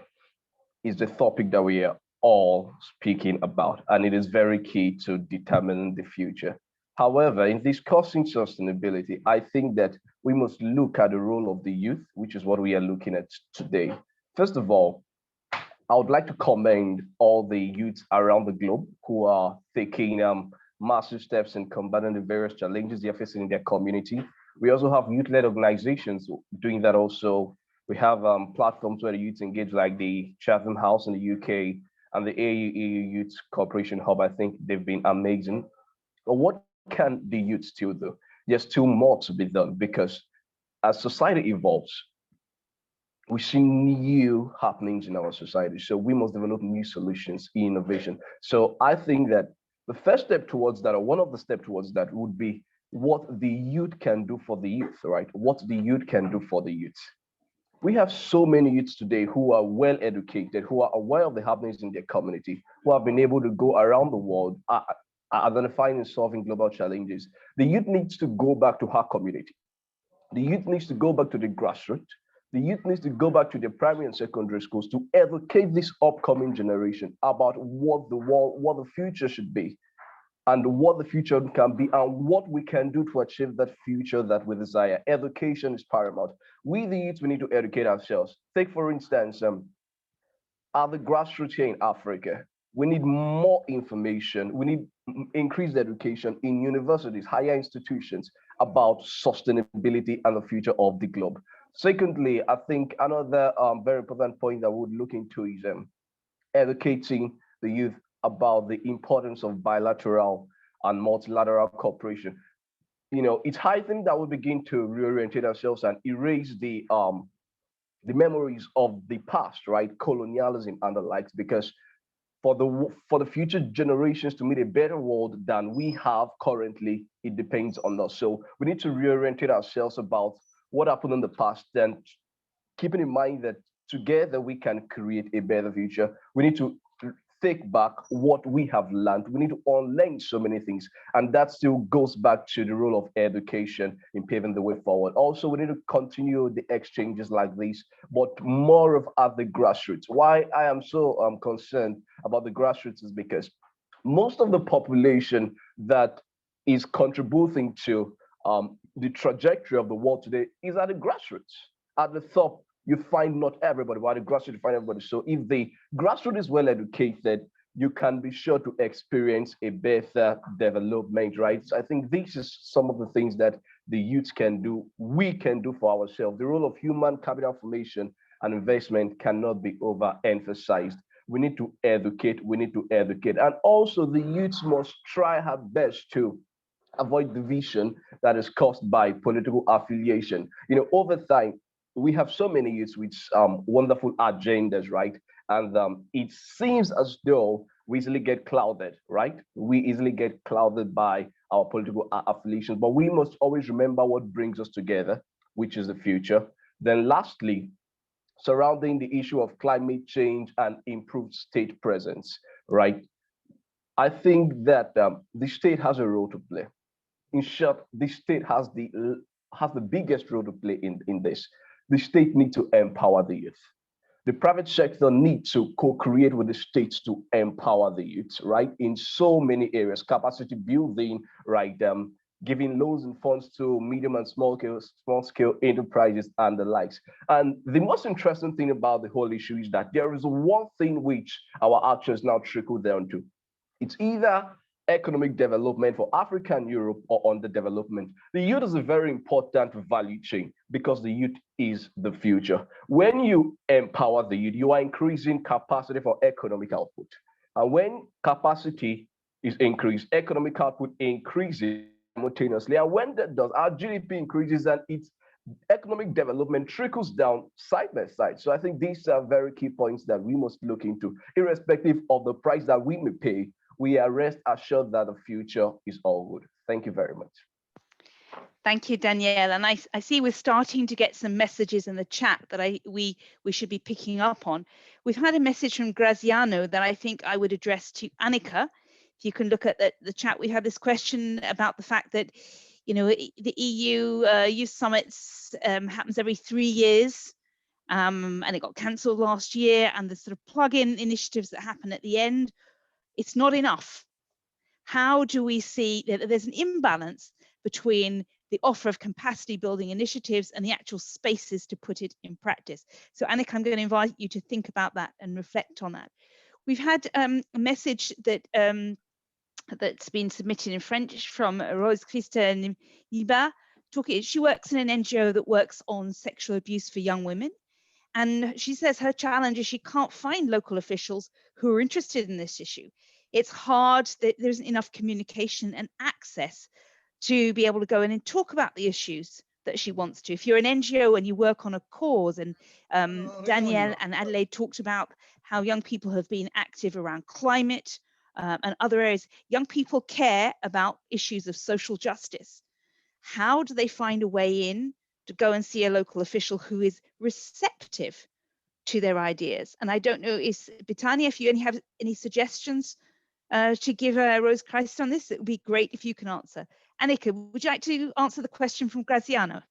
is the topic that we are all speaking about, and it is very key to determining the future. However, in discussing sustainability, I think that we must look at the role of the youth, which is what we are looking at today. First of all, I would like to commend all the youths around the globe who are taking massive steps in combating the various challenges they are facing in their community. We also have youth-led organizations doing that also. We have platforms where the youth engage, like the Chatham House in the UK and the AU Youth Cooperation Hub. I think they've been amazing. But what can the youth still do? There's still more to be done, because as society evolves, we see new happenings in our society. So we must develop new solutions, innovation. So I think that the first step towards that, or one of the steps towards that, would be what the youth can do for the youth, right? What the youth can do for the youth. We have so many youths today who are well educated, who are aware of the happenings in their community, who have been able to go around the world, identifying and solving global challenges. The youth needs to go back to her community. The youth needs to go back to the grassroots. The youth needs to go back to the primary and secondary schools to educate this upcoming generation about what the world, what the future should be, and what the future can be, and what we can do to achieve that future that we desire. Education is paramount. We, the youth, we need to educate ourselves. Take, for instance, at the grassroots here in Africa, we need more information. We need increased education in universities, higher institutions, about sustainability and the future of the globe. Secondly, I think another very important point that we would look into is educating the youth about the importance of bilateral and multilateral cooperation. You know, it's high time that we begin to reorientate ourselves and erase the memories of the past, right? Colonialism and the likes, because for the future generations to meet a better world than we have currently, it depends on us. So we need to reorientate ourselves about what happened in the past, and keeping in mind that together we can create a better future. We need to take back what we have learned. We need to unlearn so many things, and that still goes back to the role of education in paving the way forward. Also, we need to continue the exchanges like this, but more of at the grassroots. Why I am so concerned about the grassroots is because most of the population that is contributing to the trajectory of the world today is at the grassroots. At the top, you find not everybody, but at the grassroots, you find everybody. So if the grassroots is well educated, you can be sure to experience a better development, right? So I think this is some of the things that the youth can do, we can do for ourselves. The role of human capital formation and investment cannot be overemphasized. We need to educate, and also the youths must try her best to avoid division that is caused by political affiliation. You know, over time, we have so many youths with wonderful agendas, right? And it seems as though we easily get clouded, right? We easily get clouded by our political affiliations, but we must always remember what brings us together, which is the future. Then lastly, surrounding the issue of climate change and improved state presence, right? I think that the state has a role to play. In short, the state has the biggest role to play in this. The state needs to empower the youth. The private sector needs to co-create with the states to empower the youth, right? In so many areas, capacity building, right? giving loans and funds to medium and small scale enterprises and the likes. And the most interesting thing about the whole issue is that there is one thing which our actions now trickle down to. It's either economic development for Africa and Europe or underdevelopment. The youth is a very important value chain because the youth is the future. When you empower the youth, you are increasing capacity for economic output. And when capacity is increased, economic output increases simultaneously. And when that does, our GDP increases and its economic development trickles down side by side. So I think these are very key points that we must look into, irrespective of the price that we may pay. We are rest assured that the future is all good. Thank you very much. Thank you, Danielle. And I see we're starting to get some messages in the chat that we should be picking up on. We've had a message from Graziano that I think I would address to Annica. If you can look at the chat, we have this question about the fact that, you know, the EU Youth Summits happens every 3 years, and it got cancelled last year, and the sort of plug-in initiatives that happen at the end, it's not enough. How do we see that there's an imbalance between the offer of capacity building initiatives and the actual spaces to put it in practice? So Annica, I'm going to invite you to think about that and reflect on that. We've had a message that that's been submitted in French from Rose Christine Iba. She works in an NGO that works on sexual abuse for young women. And she says her challenge is she can't find local officials who are interested in this issue. It's hard, that there isn't enough communication and access to be able to go in and talk about the issues that she wants to. If you're an NGO and you work on a cause, and Danielle and Adelaide talked about how young people have been active around climate and other areas, young people care about issues of social justice. How do they find a way in to go and see a local official who is receptive to their ideas? And I don't know, Betania, if you have any suggestions to give Rose Christ on this, it would be great if you can answer. Annica, would you like to answer the question from Graziano?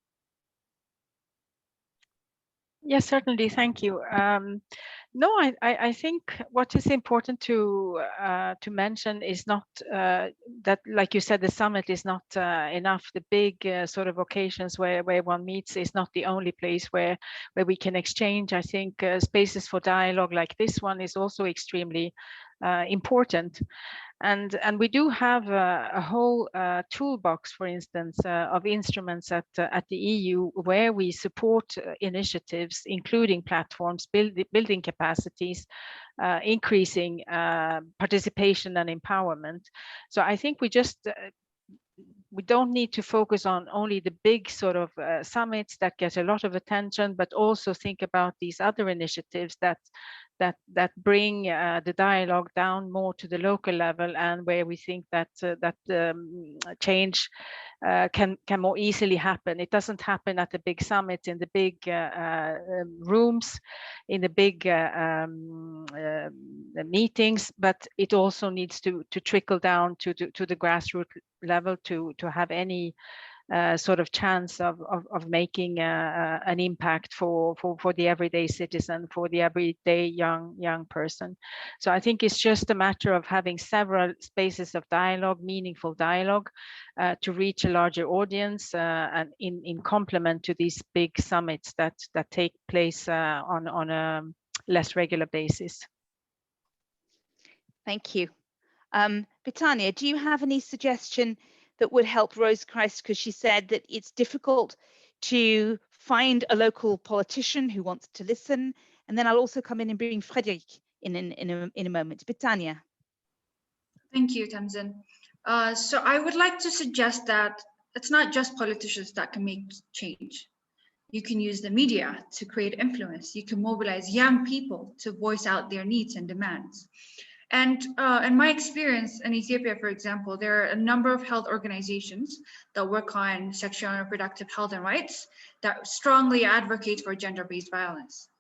Yes, certainly. Thank you. No, I think what is important to mention is not that, like you said, the summit is not enough. The big sort of occasions where one meets is not the only place where we can exchange. I think spaces for dialogue like this one is also extremely important. And we do have a whole toolbox, for instance, of instruments at the EU where we support initiatives, including platforms, building capacities, increasing participation and empowerment. So I think we just we don't need to focus on only the big sort of summits that get a lot of attention, but also think about these other initiatives that bring the dialogue down more to the local level, and where we think that change can more easily happen. It doesn't happen at the big summits in the big rooms, in the big meetings, but it also needs to trickle down to the grassroots level to have any sort of chance of making an impact for the everyday citizen, for the everyday young person. So I think it's just a matter of having several spaces of dialogue, meaningful dialogue, to reach a larger audience, and in complement to these big summits that take place on a less regular basis. Thank you. Betania, do you have any suggestion that would help Rose Christ, because she said that it's difficult to find a local politician who wants to listen? And then I'll also come in and bring Frédéric in a moment. Betania. Thank you, Tamsin. So I would like to suggest that it's not just politicians that can make change. You can use the media to create influence. You can mobilize young people to voice out their needs and demands. And in my experience in Ethiopia, for example, there are a number of health organizations that work on sexual and reproductive health and rights that strongly advocate for gender-based violence,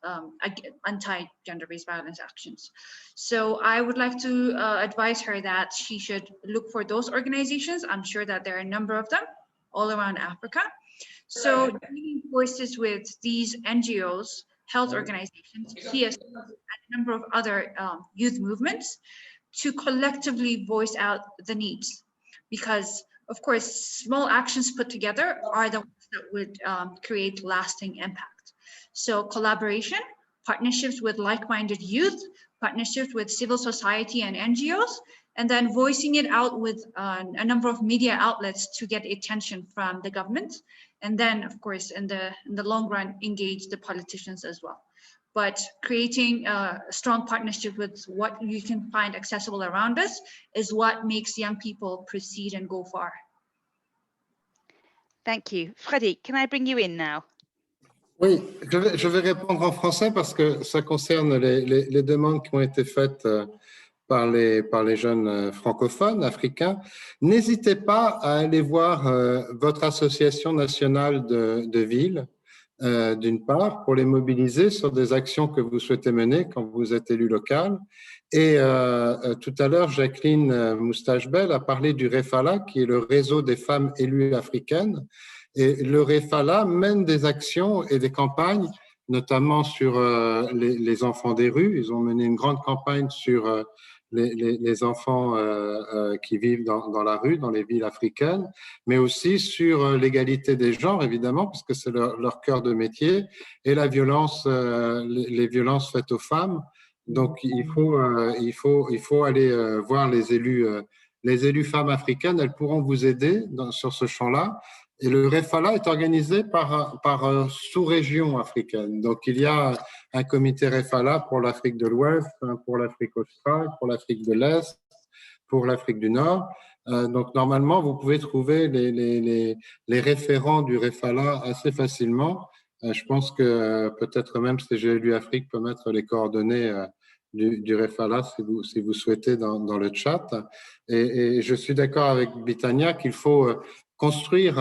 anti-gender-based violence actions. So I would like to advise her that she should look for those organizations. I'm sure that there are a number of them all around Africa. So joining voices with these NGOs, health organizations, TSOs, and a number of other youth movements to collectively voice out the needs. Because of course, small actions put together are the ones that would create lasting impact. So collaboration, partnerships with like-minded youth, partnerships with civil society and NGOs, and then voicing it out with a number of media outlets to get attention from the government. And then, of course, in the long run, engage the politicians as well. But creating a strong partnership with what you can find accessible around us is what makes young people proceed and go far. Thank you. Frédéric, can I bring you in now? Oui, je vais répondre en français parce que ça concerne les demandes qui ont été faites par les jeunes francophones africains. N'hésitez pas à aller voir votre association nationale de villes, d'une part, pour les mobiliser sur des actions que vous souhaitez mener quand vous êtes élu local. Et tout à l'heure, Jacqueline Moustache-Belle a parlé du REFALA, qui est le réseau des femmes élues africaines. Et le REFALA mène des actions et des campagnes, notamment sur les enfants des rues. Ils ont mené une grande campagne sur les enfants qui vivent dans la rue, dans les villes africaines, mais aussi sur l'égalité des genres, évidemment, parce que c'est leur cœur de métier, et la violence, les violences faites aux femmes. Donc, il faut aller voir les élus femmes africaines. Elles pourront vous aider sur ce champ-là. Et le REFALA est organisé par sous-région africaine. Donc, il y a un comité REFALA pour l'Afrique de l'Ouest, pour l'Afrique australe, pour l'Afrique de l'Est, pour l'Afrique du Nord. Donc, normalement, vous pouvez trouver les référents du REFALA assez facilement. Je pense que peut-être même CGLU Afrique peut mettre les coordonnées du REFALA si vous souhaitez dans le chat. Et je suis d'accord avec Bitania qu'il faut construire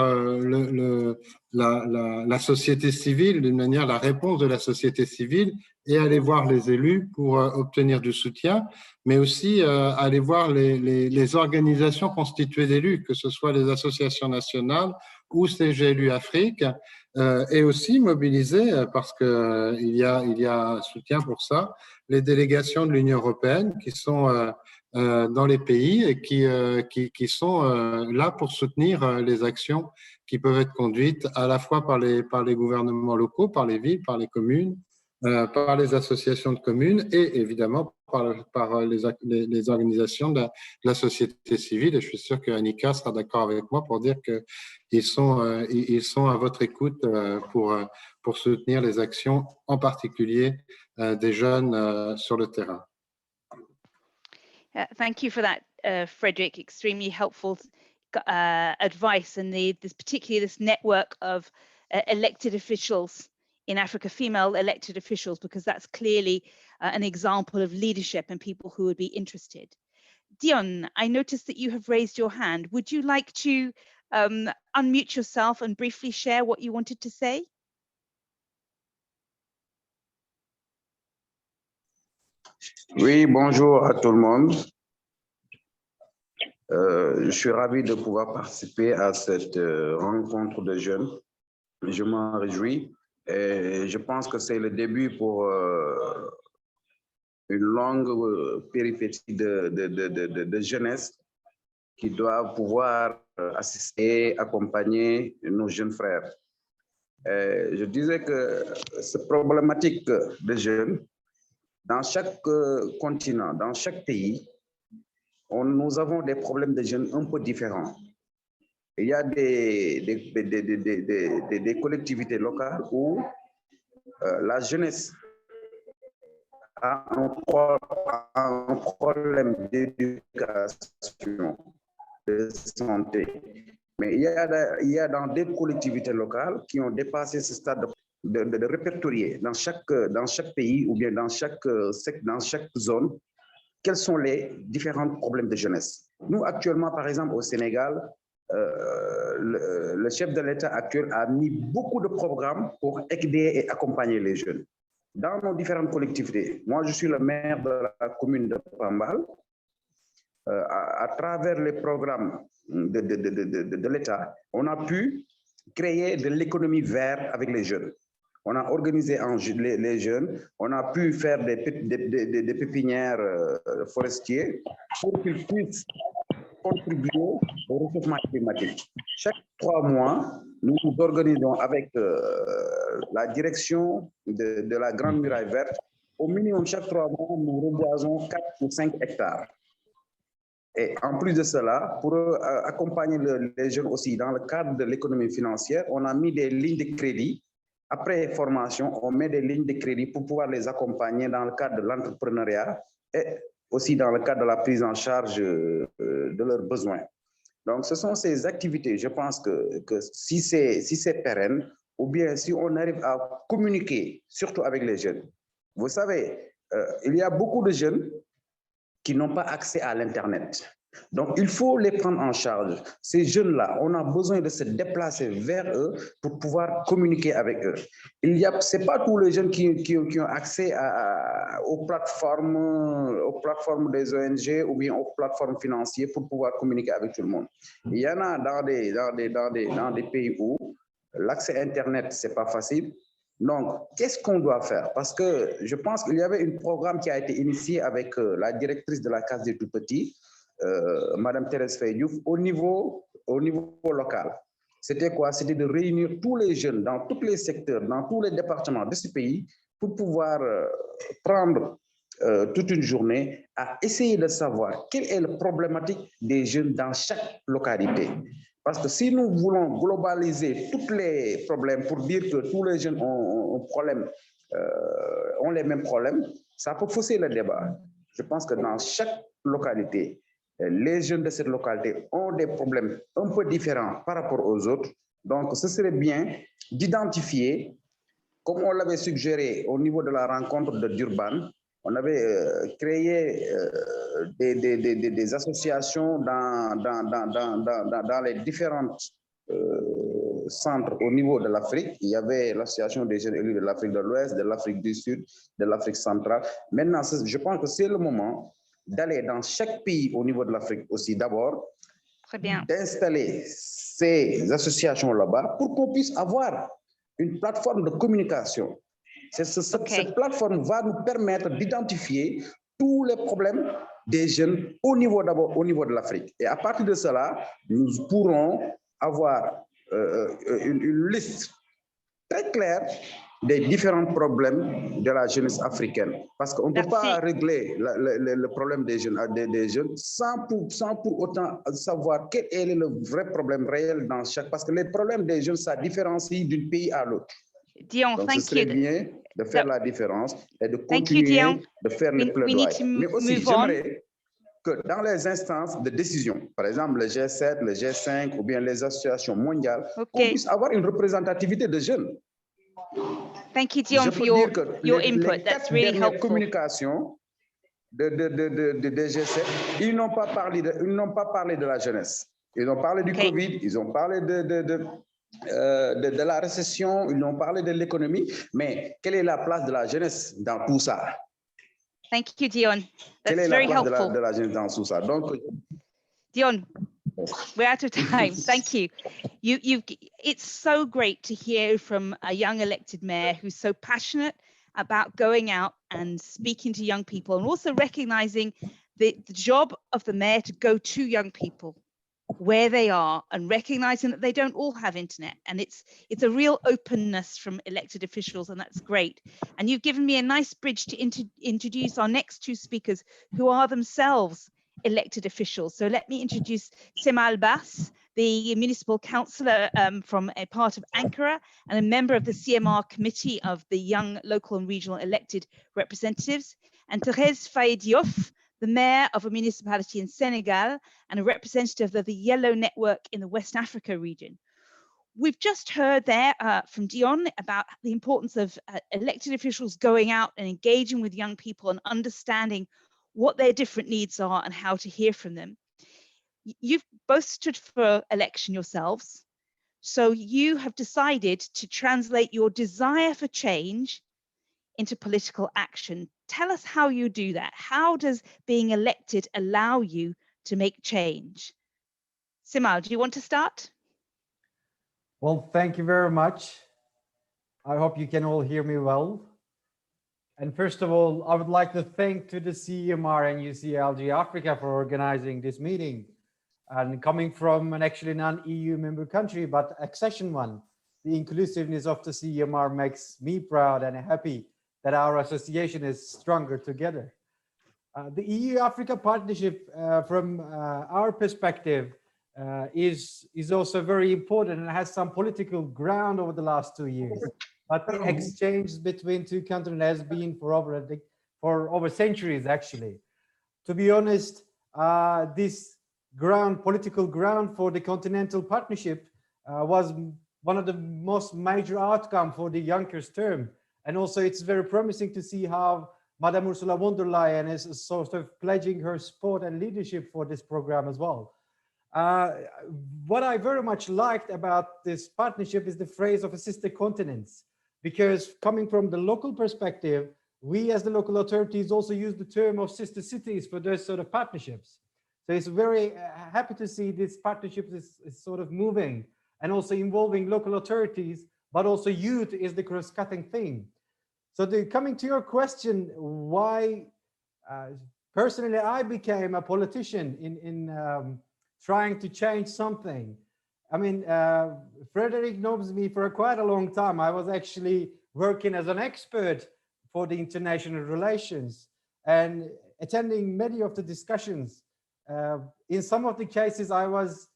la société civile, d'une manière, la réponse de la société civile, et aller voir les élus pour obtenir du soutien, mais aussi aller voir les organisations constituées d'élus, que ce soit les associations nationales ou CGLU Afrique, et aussi mobiliser, parce qu'il y a un soutien pour ça, les délégations de l'Union européenne qui sont dans les pays et qui sont là pour soutenir les actions qui peuvent être conduites à la fois par les gouvernements locaux, par les villes, par les communes, par les associations de communes et évidemment par les organisations de la société civile. Et je suis sûr que Annica sera d'accord avec moi pour dire qu'ils sont à votre écoute pour soutenir les actions, en particulier des jeunes sur le terrain. Thank you for that, Frédéric. Extremely helpful advice, and particularly this network of elected officials in Africa, female elected officials, because that's clearly an example of leadership and people who would be interested. Dion, I noticed that you have raised your hand. Would you like to unmute yourself and briefly share what you wanted to say? Oui, bonjour à tout le monde. Je suis ravi de pouvoir participer à cette rencontre de jeunes. Je m'en réjouis et je pense que c'est le début pour une longue péripétie de jeunesse qui doit pouvoir assister, accompagner nos jeunes frères. Je disais que cette problématique des jeunes, dans chaque continent, dans chaque pays, nous avons des problèmes de jeunes un peu différents. Il y a des collectivités locales où la jeunesse a un problème d'éducation, de santé. Mais il y a dans des collectivités locales qui ont dépassé ce stade de répertorier dans chaque pays ou bien dans chaque zone quels sont les différents problèmes de jeunesse. Nous, actuellement, par exemple, au Sénégal, le chef de l'État actuel a mis beaucoup de programmes pour aider et accompagner les jeunes. Dans nos différentes collectivités, moi, je suis le maire de la commune de Pambal. À travers les programmes de l'État, on a pu créer de l'économie verte avec les jeunes. On a organisé les jeunes, on a pu faire des pépinières forestières pour qu'ils puissent contribuer au réchauffement climatique. Chaque 3 mois, nous nous organisons avec la direction de la Grande Muraille Verte. Au minimum, chaque 3 mois, nous reboisons 4 ou 5 hectares. Et en plus de cela, pour accompagner les jeunes aussi dans le cadre de l'économie financière, on a mis des lignes de crédit. Après formation, on met des lignes de crédit pour pouvoir les accompagner dans le cadre de l'entrepreneuriat et aussi dans le cadre de la prise en charge de leurs besoins. Donc, ce sont ces activités, je pense que si c'est pérenne, ou bien si on arrive à communiquer, surtout avec les jeunes. Vous savez, il y a beaucoup de jeunes qui n'ont pas accès à l'Internet. Donc, il faut les prendre en charge. Ces jeunes-là, on a besoin de se déplacer vers eux pour pouvoir communiquer avec eux. Ce n'est pas tous les jeunes qui ont accès aux plateformes des ONG ou bien aux plateformes financières pour pouvoir communiquer avec tout le monde. Il y en a dans des pays où l'accès Internet, ce n'est pas facile. Donc, qu'est-ce qu'on doit faire? Parce que je pense qu'il y avait un programme qui a été initié avec la directrice de la Case des Tout-Petits, Madame Thérèse Faye-Diouf, au niveau local. C'était quoi? C'était de réunir tous les jeunes dans tous les secteurs, dans tous les départements de ce pays pour pouvoir prendre toute une journée à essayer de savoir quelle est la problématique des jeunes dans chaque localité. Parce que si nous voulons globaliser tous les problèmes pour dire que tous les jeunes ont les mêmes problèmes, ça peut fausser le débat. Je pense que dans chaque localité, les jeunes de cette localité ont des problèmes un peu différents par rapport aux autres. Donc, ce serait bien d'identifier, comme on l'avait suggéré au niveau de la rencontre de Durban, on avait créé des associations dans les différents centres au niveau de l'Afrique. Il y avait l'association des jeunes élus de l'Afrique de l'Ouest, de l'Afrique du Sud, de l'Afrique centrale. Maintenant, je pense que c'est le moment d'aller dans chaque pays au niveau de l'Afrique aussi d'abord, d'installer ces associations là-bas pour qu'on puisse avoir une plateforme de communication. Cette plateforme va nous permettre d'identifier tous les problèmes des jeunes au niveau de l'Afrique. Et à partir de cela, nous pourrons avoir une liste très claire des différents problèmes de la jeunesse africaine. Parce qu'on ne peut pas régler le problème des jeunes sans pour autant savoir quel est le vrai problème réel dans chaque... Parce que les problèmes des jeunes, ça différencie d'un pays à l'autre. Dion, donc, ce serait bien de faire la différence et de continuer de faire le plaidoyer. Mais aussi, j'aimerais que dans les instances de décision, par exemple le G7, le G5 ou bien les associations mondiales, qu'on puisse avoir une représentativité de jeunes. Thank you, Dion, for your input. That's really helpful. Communication des G7, ils n'ont pas parlé de la jeunesse. Ils ont parlé du Covid, ils ont parlé de la récession, ils ont parlé de l'économie, mais quelle est la place de la jeunesse dans tout ça? Thank you, Dion. That's quelle est very la place helpful. de la jeunesse dans tout ça? Donc, Dion, we're out of time. Thank you. It's so great to hear from a young elected mayor who's so passionate about going out and speaking to young people and also recognizing the job of the mayor to go to young people where they are and recognizing that they don't all have internet, and it's a real openness from elected officials, and that's great. And you've given me a nice bridge to introduce our next two speakers who are themselves elected officials. So let me introduce Semal Bass, the municipal councillor from a part of Ankara and a member of the CMR committee of the young local and regional elected representatives, and Thérèse Faye-Diouf, the mayor of a municipality in Senegal and a representative of the Yellow Network in the West Africa region. We've just heard there from Dion about the importance of elected officials going out and engaging with young people and understanding what their different needs are and how to hear from them. You've both stood for election yourselves, so you have decided to translate your desire for change into political action. Tell us how you do that. How does being elected allow you to make change? Simal, do you want to start? Well, thank you very much. I hope you can all hear me well. And first of all, I would like to thank to the CEMR and UCLG Africa for organizing this meeting. And coming from an actually non-EU member country, but accession one, the inclusiveness of the CEMR makes me proud and happy that our association is stronger together. The EU-Africa partnership, from our perspective, is also very important and has some political ground over the last 2 years. But the exchange between two countries has been for over centuries, actually. To be honest, this political ground for the continental partnership was one of the most major outcomes for the Juncker's term. And also it's very promising to see how Madame Ursula von der Leyen is sort of pledging her support and leadership for this program as well. What I very much liked about this partnership is the phrase of a sister continents, because coming from the local perspective, we as the local authorities also use the term of sister cities for those sort of partnerships. So it's very happy to see this partnership is sort of moving and also involving local authorities, but also youth is the cross-cutting theme. So coming to your question, why personally I became a politician in trying to change something. I mean, Frédéric knows me for quite a long time. I was actually working as an expert for the international relations and attending many of the discussions. In some of the cases, I was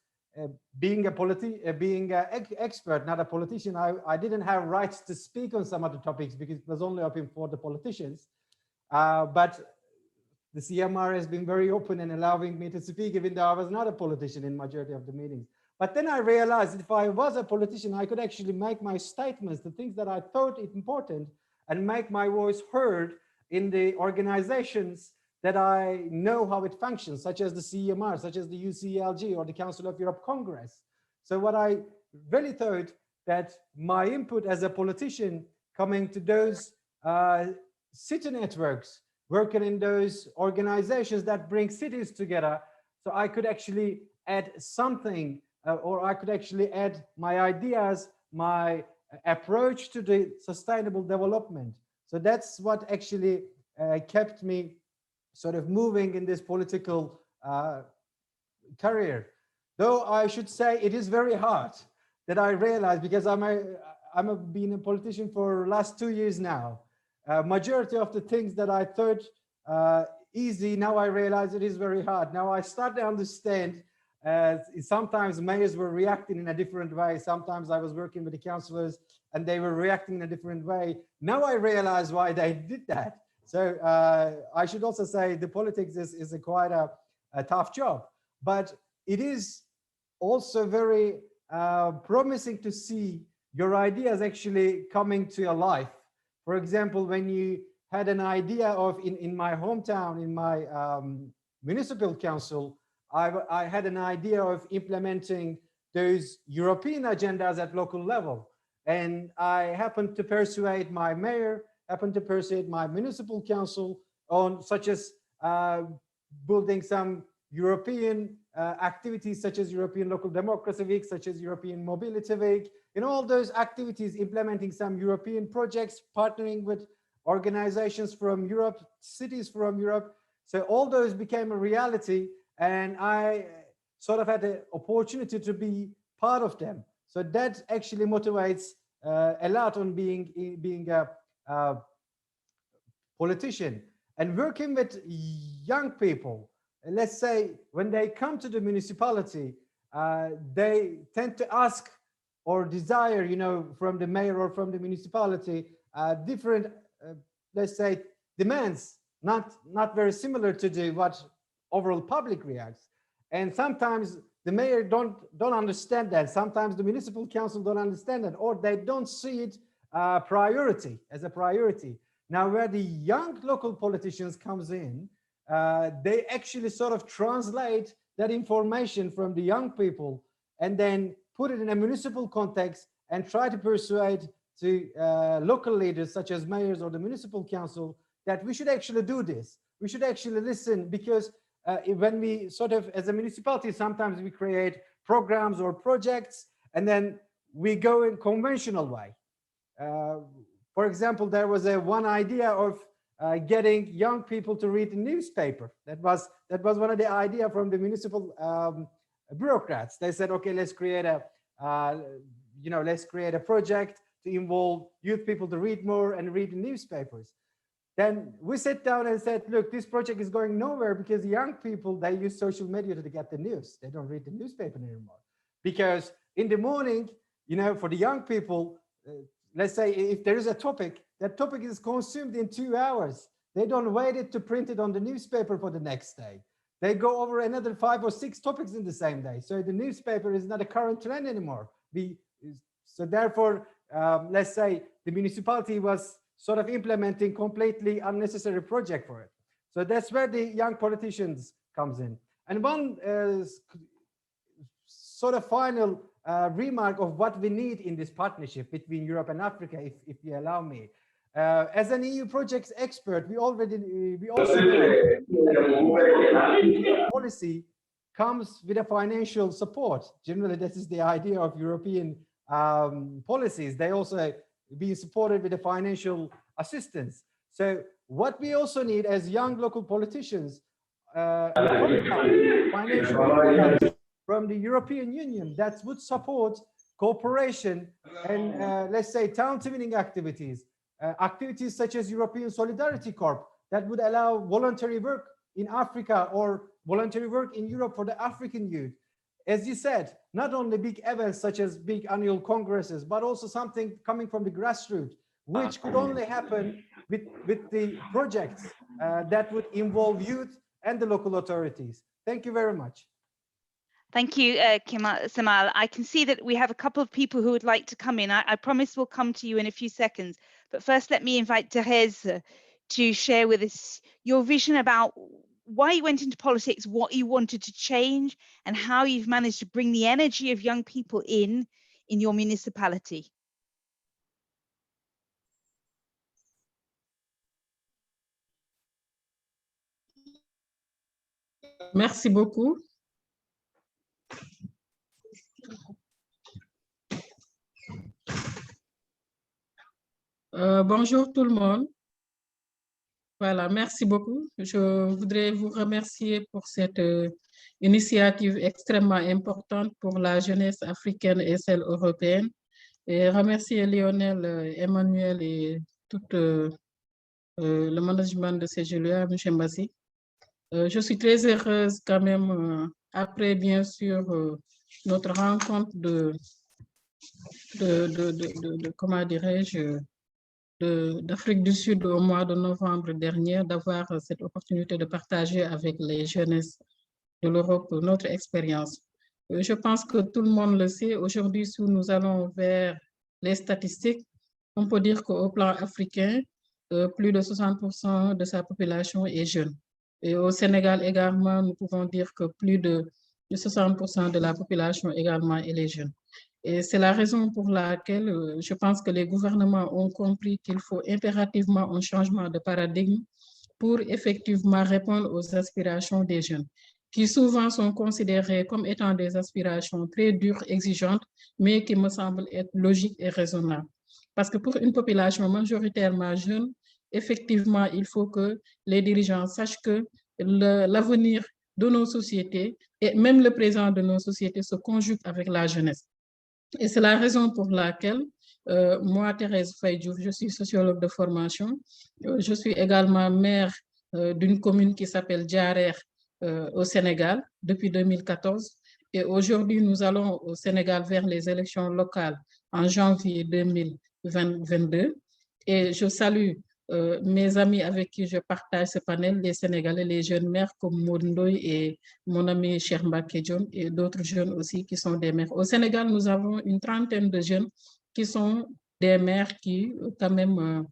being an expert, not a politician. I didn't have rights to speak on some of the topics because it was only open for the politicians. But the CMR has been very open and allowing me to speak, even though I was not a politician in majority of the meetings. But then I realized that if I was a politician, I could actually make my statements, the things that I thought important, and make my voice heard in the organizations that I know how it functions, such as the CEMR, such as the UCLG or the Council of Europe Congress. So what I really thought that my input as a politician coming to those city networks, working in those organizations that bring cities together, so I could actually add something, or I could actually add my ideas, my approach to the sustainable development. So that's what actually kept me sort of moving in this political career. Though I should say it is very hard that I realized, because I'm been a politician for the last 2 years now. Majority of the things that I thought easy, now I realize it is very hard. Now I start to understand sometimes mayors were reacting in a different way. Sometimes I was working with the councillors and they were reacting in a different way. Now I realize why they did that. So I should also say the politics is quite a tough job, but it is also very promising to see your ideas actually coming to life. For example, when you had an idea of, in my hometown, in my municipal council, I had an idea of implementing those European agendas at local level. And I happened to persuade my mayor, happened to persuade my municipal council on such as building some European activities, such as European Local Democracy Week, such as European Mobility Week, in all those activities, implementing some European projects, partnering with organizations from Europe, cities from Europe. So all those became a reality, and I sort of had the opportunity to be part of them. So that actually motivates a lot on being a politician and working with young people. Let's say when they come to the municipality, they tend to ask or desire, you know, from the mayor or from the municipality, different, let's say, demands, not very similar to the what overall public reacts. And sometimes the mayor don't understand that. Sometimes the municipal council don't understand that, or they don't see it as a priority. Now, where the young local politicians comes in, they actually sort of translate that information from the young people and then put it in a municipal context and try to persuade to local leaders such as mayors or the municipal council that we should actually do this. We should actually listen, because when we sort of, as a municipality, sometimes we create programs or projects and then we go in conventional way. For example, there was one idea of getting young people to read the newspaper. That was one of the idea from the municipal bureaucrats. They said, okay, let's create a, let's create a project to involve youth people to read more and read the newspapers. Then we sat down and said, look, this project is going nowhere because young people, they use social media to get the news. They don't read the newspaper anymore. Because in the morning, for the young people, let's say if there is a topic, that topic is consumed in 2 hours. They don't wait it to print it on the newspaper for the next day. They go over another 5 or 6 topics in the same day. So the newspaper is not a current trend anymore. So therefore, let's say the municipality was sort of implementing completely unnecessary project for it. So that's where the young politicians comes in. And one sort of final remark of what we need in this partnership between Europe and Africa, if you allow me. As an EU projects expert, we also know policy comes with a financial support. Generally, this is the idea of European policies. They also be supported with the financial assistance. So what we also need as young local politicians, financial from the European Union that would support cooperation and let's say town twinning activities, activities such as European Solidarity Corps that would allow voluntary work in Africa or voluntary work in Europe for the African youth. As you said, not only big events such as big annual congresses, but also something coming from the grassroots, which could only happen with the projects that would involve youth and the local authorities. Thank you very much. Thank you, Semal. I can see that we have a couple of people who would like to come in. I promise we'll come to you in a few seconds. But first, let me invite Therese to share with us your vision about why you went into politics, what you wanted to change, and how you've managed to bring the energy of young people in your municipality. Merci beaucoup. Bonjour tout le monde. Voilà, merci beaucoup. Je voudrais vous remercier pour cette initiative extrêmement importante pour la jeunesse africaine et celle européenne. Et remercier Lionel, Emmanuel et tout le management de ces jeux-là, M. Mbassi. Je suis très heureuse quand même, après bien sûr notre rencontre comment dirais-je, d'Afrique du Sud au mois de novembre dernier, d'avoir cette opportunité de partager avec les jeunesses de l'Europe notre expérience. Je pense que tout le monde le sait, aujourd'hui, si nous allons vers les statistiques, on peut dire qu'au plan africain, plus de 60% de sa population est jeune. Et au Sénégal également, nous pouvons dire que plus de 60% de la population également est jeune. Et c'est la raison pour laquelle je pense que les gouvernements ont compris qu'il faut impérativement un changement de paradigme pour effectivement répondre aux aspirations des jeunes, qui souvent sont considérées comme étant des aspirations très dures, exigeantes, mais qui me semblent être logiques et raisonnables. Parce que pour une population majoritairement jeune, effectivement, il faut que les dirigeants sachent que l'avenir de nos sociétés et même le présent de nos sociétés se conjugue avec la jeunesse. Et c'est la raison pour laquelle moi, Thérèse Faye-Diouf, je suis sociologue de formation. Je suis également maire d'une commune qui s'appelle Diarer au Sénégal depuis 2014. Et aujourd'hui, nous allons au Sénégal vers les élections locales en janvier 2022. Et je salue mes amis avec qui je partage ce panel, les Sénégalais, les jeunes maires comme Moundoy et mon ami Cheikh Mbacké Dione et d'autres jeunes aussi qui sont des maires. Au Sénégal, nous avons une trentaine de jeunes qui sont des maires qui, quand même,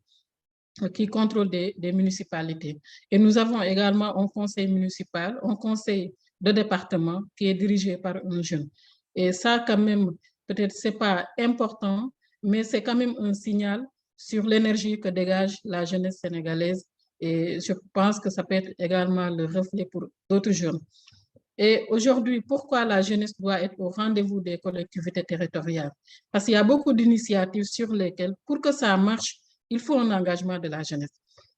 qui contrôlent des municipalités. Et nous avons également un conseil municipal, un conseil de département qui est dirigé par un jeune. Et ça, quand même, peut-être c'est pas important, mais c'est quand même un signal sur l'énergie que dégage la jeunesse sénégalaise. Et je pense que ça peut être également le reflet pour d'autres jeunes. Et aujourd'hui, pourquoi la jeunesse doit être au rendez-vous des collectivités territoriales? Parce qu'il y a beaucoup d'initiatives sur lesquelles, pour que ça marche, il faut un engagement de la jeunesse.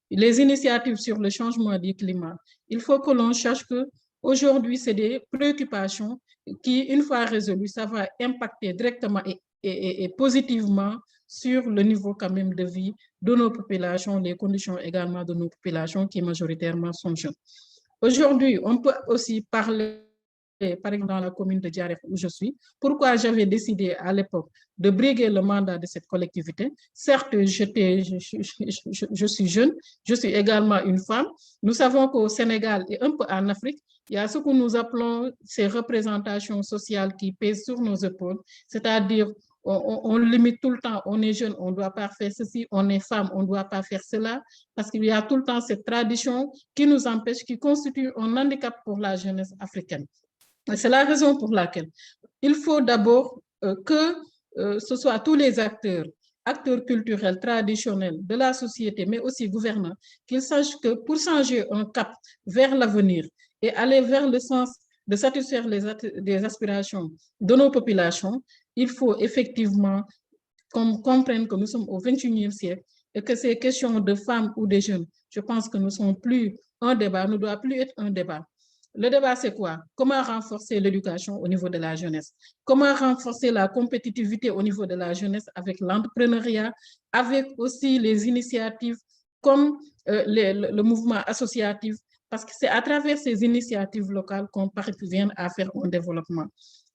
Les initiatives sur le changement du climat, il faut que l'on sache que Aujourd'hui, c'est des préoccupations qui, une fois résolues, ça va impacter directement et positivement sur le niveau quand même de vie de nos populations, les conditions également de nos populations qui majoritairement sont jeunes. Aujourd'hui, on peut aussi parler, par exemple, dans la commune de Diaref où je suis, pourquoi j'avais décidé à l'époque de briguer le mandat de cette collectivité. Certes, je suis jeune, je suis également une femme. Nous savons qu'au Sénégal et un peu en Afrique, il y a ce que nous appelons ces représentations sociales qui pèsent sur nos épaules, c'est-à-dire on limite tout le temps, on est jeune, on ne doit pas faire ceci, on est femme, on ne doit pas faire cela, parce qu'il y a tout le temps cette tradition qui nous empêche, qui constitue un handicap pour la jeunesse africaine. C'est la raison pour laquelle il faut d'abord que ce soit tous les acteurs culturels, traditionnels de la société, mais aussi gouvernants, qu'ils sachent que pour changer un cap vers l'avenir et aller vers le sens de satisfaire les aspirations de nos populations, il faut effectivement qu'on comprenne que nous sommes au 21e siècle et que ces questions de femmes ou de jeunes, je pense que ne sont plus un débat, ne doit plus être un débat. Le débat, c'est quoi? Comment renforcer l'éducation au niveau de la jeunesse? Comment renforcer la compétitivité au niveau de la jeunesse avec l'entrepreneuriat, avec aussi les initiatives comme le mouvement associatif, parce que c'est à travers ces initiatives locales qu'on parvient à faire un développement.